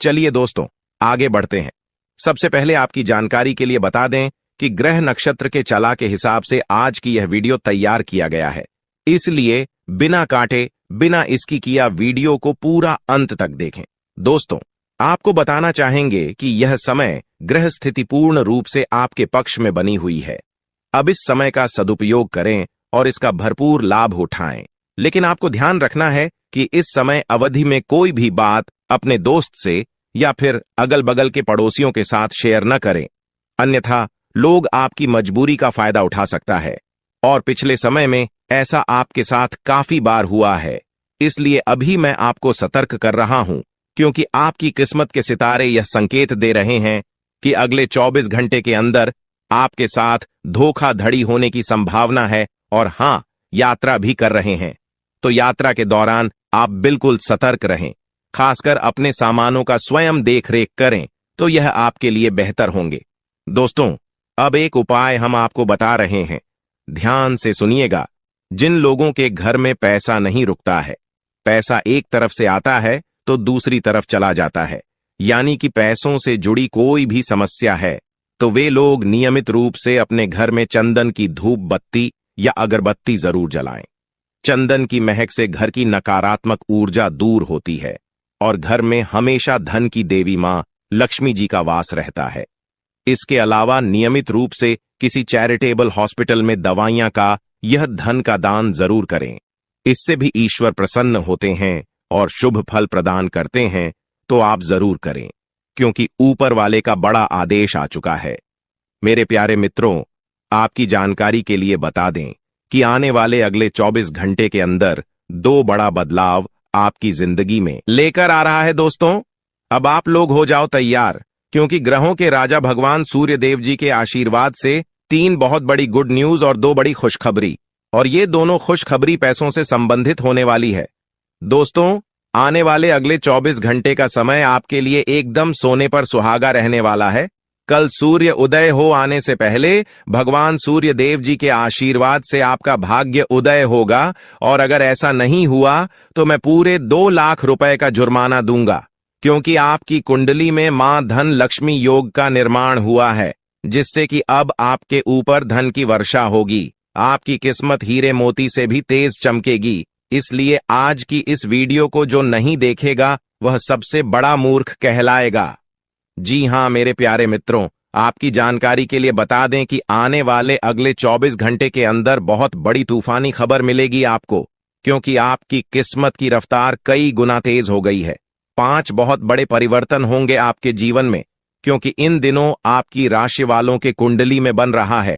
[SPEAKER 1] चलिए दोस्तों, आगे बढ़ते हैं। सबसे पहले आपकी जानकारी के लिए बता दें कि ग्रह नक्षत्र के चला के हिसाब से आज की यह वीडियो तैयार किया गया है, इसलिए बिना काटे बिना इसकी किया वीडियो को पूरा अंत तक देखें। दोस्तों, आपको बताना चाहेंगे कि यह समय ग्रह स्थिति पूर्ण रूप से आपके पक्ष में बनी हुई है। अब इस समय का सदुपयोग करें और इसका भरपूर लाभ उठाएं। लेकिन आपको ध्यान रखना है कि इस समय अवधि में कोई भी बात अपने दोस्त से या फिर अगल बगल के पड़ोसियों के साथ शेयर न करें, अन्यथा लोग आपकी मजबूरी का फायदा उठा सकता है और पिछले समय में ऐसा आपके साथ काफी बार हुआ है। इसलिए अभी मैं आपको सतर्क कर रहा हूं, क्योंकि आपकी किस्मत के सितारे यह संकेत दे रहे हैं कि अगले 24 घंटे के अंदर आपके साथ धोखाधड़ी होने की संभावना है और हां, यात्रा भी कर रहे हैं। तो यात्रा के दौरान आप बिल्कुल सतर्क रहें, खासकर अपने सामानों का स्वयं देख रेख करें, तो यह आपके लिए बेहतर होंगे। दोस्तों, अब एक उपाय हम आपको बता रहे हैं, ध्यान से सुनिएगा। जिन लोगों के घर में पैसा नहीं रुकता है, पैसा एक तरफ से आता है तो दूसरी तरफ चला जाता है, यानी कि पैसों से जुड़ी कोई भी समस्या है, तो वे लोग नियमित रूप से अपने घर में चंदन की धूप बत्ती या अगरबत्ती जरूर जलाएं। चंदन की महक से घर की नकारात्मक ऊर्जा दूर होती है और घर में हमेशा धन की देवी मां लक्ष्मी जी का वास रहता है। इसके अलावा नियमित रूप से किसी चैरिटेबल हॉस्पिटल में दवाइयां का यह धन का दान जरूर करें। इससे भी ईश्वर प्रसन्न होते हैं और शुभ फल प्रदान करते हैं, तो आप जरूर करें, क्योंकि ऊपर वाले का बड़ा आदेश आ चुका है। मेरे प्यारे मित्रों, आपकी जानकारी के लिए बता दें कि आने वाले अगले 24 घंटे के अंदर 2 बड़ा बदलाव आपकी जिंदगी में लेकर आ रहा है। दोस्तों, अब आप लोग हो जाओ तैयार, क्योंकि ग्रहों के राजा भगवान सूर्य देव जी के आशीर्वाद से 3 बहुत बड़ी गुड न्यूज और 2 बड़ी खुशखबरी, और ये दोनों खुशखबरी पैसों से संबंधित होने वाली है। दोस्तों, आने वाले अगले 24 घंटे का समय आपके लिए एकदम सोने पर सुहागा रहने वाला है। कल सूर्य उदय हो आने से पहले भगवान सूर्य देव जी के आशीर्वाद से आपका भाग्य उदय होगा, और अगर ऐसा नहीं हुआ तो मैं पूरे 2 लाख रुपए का जुर्माना दूंगा, क्योंकि आपकी कुंडली में मां धन लक्ष्मी योग का निर्माण हुआ है, जिससे कि अब आपके ऊपर धन की वर्षा होगी। आपकी किस्मत हीरे मोती से भी तेज चमकेगी। इसलिए आज की इस वीडियो को जो नहीं देखेगा वह सबसे बड़ा मूर्ख कहलाएगा। जी हां मेरे प्यारे मित्रों, आपकी जानकारी के लिए बता दें कि आने वाले अगले 24 घंटे के अंदर बहुत बड़ी तूफानी खबर मिलेगी आपको, क्योंकि आपकी किस्मत की रफ्तार कई गुना तेज हो गई है। 5 बहुत बड़े परिवर्तन होंगे आपके जीवन में, क्योंकि इन दिनों आपकी राशि वालों के कुंडली में बन रहा है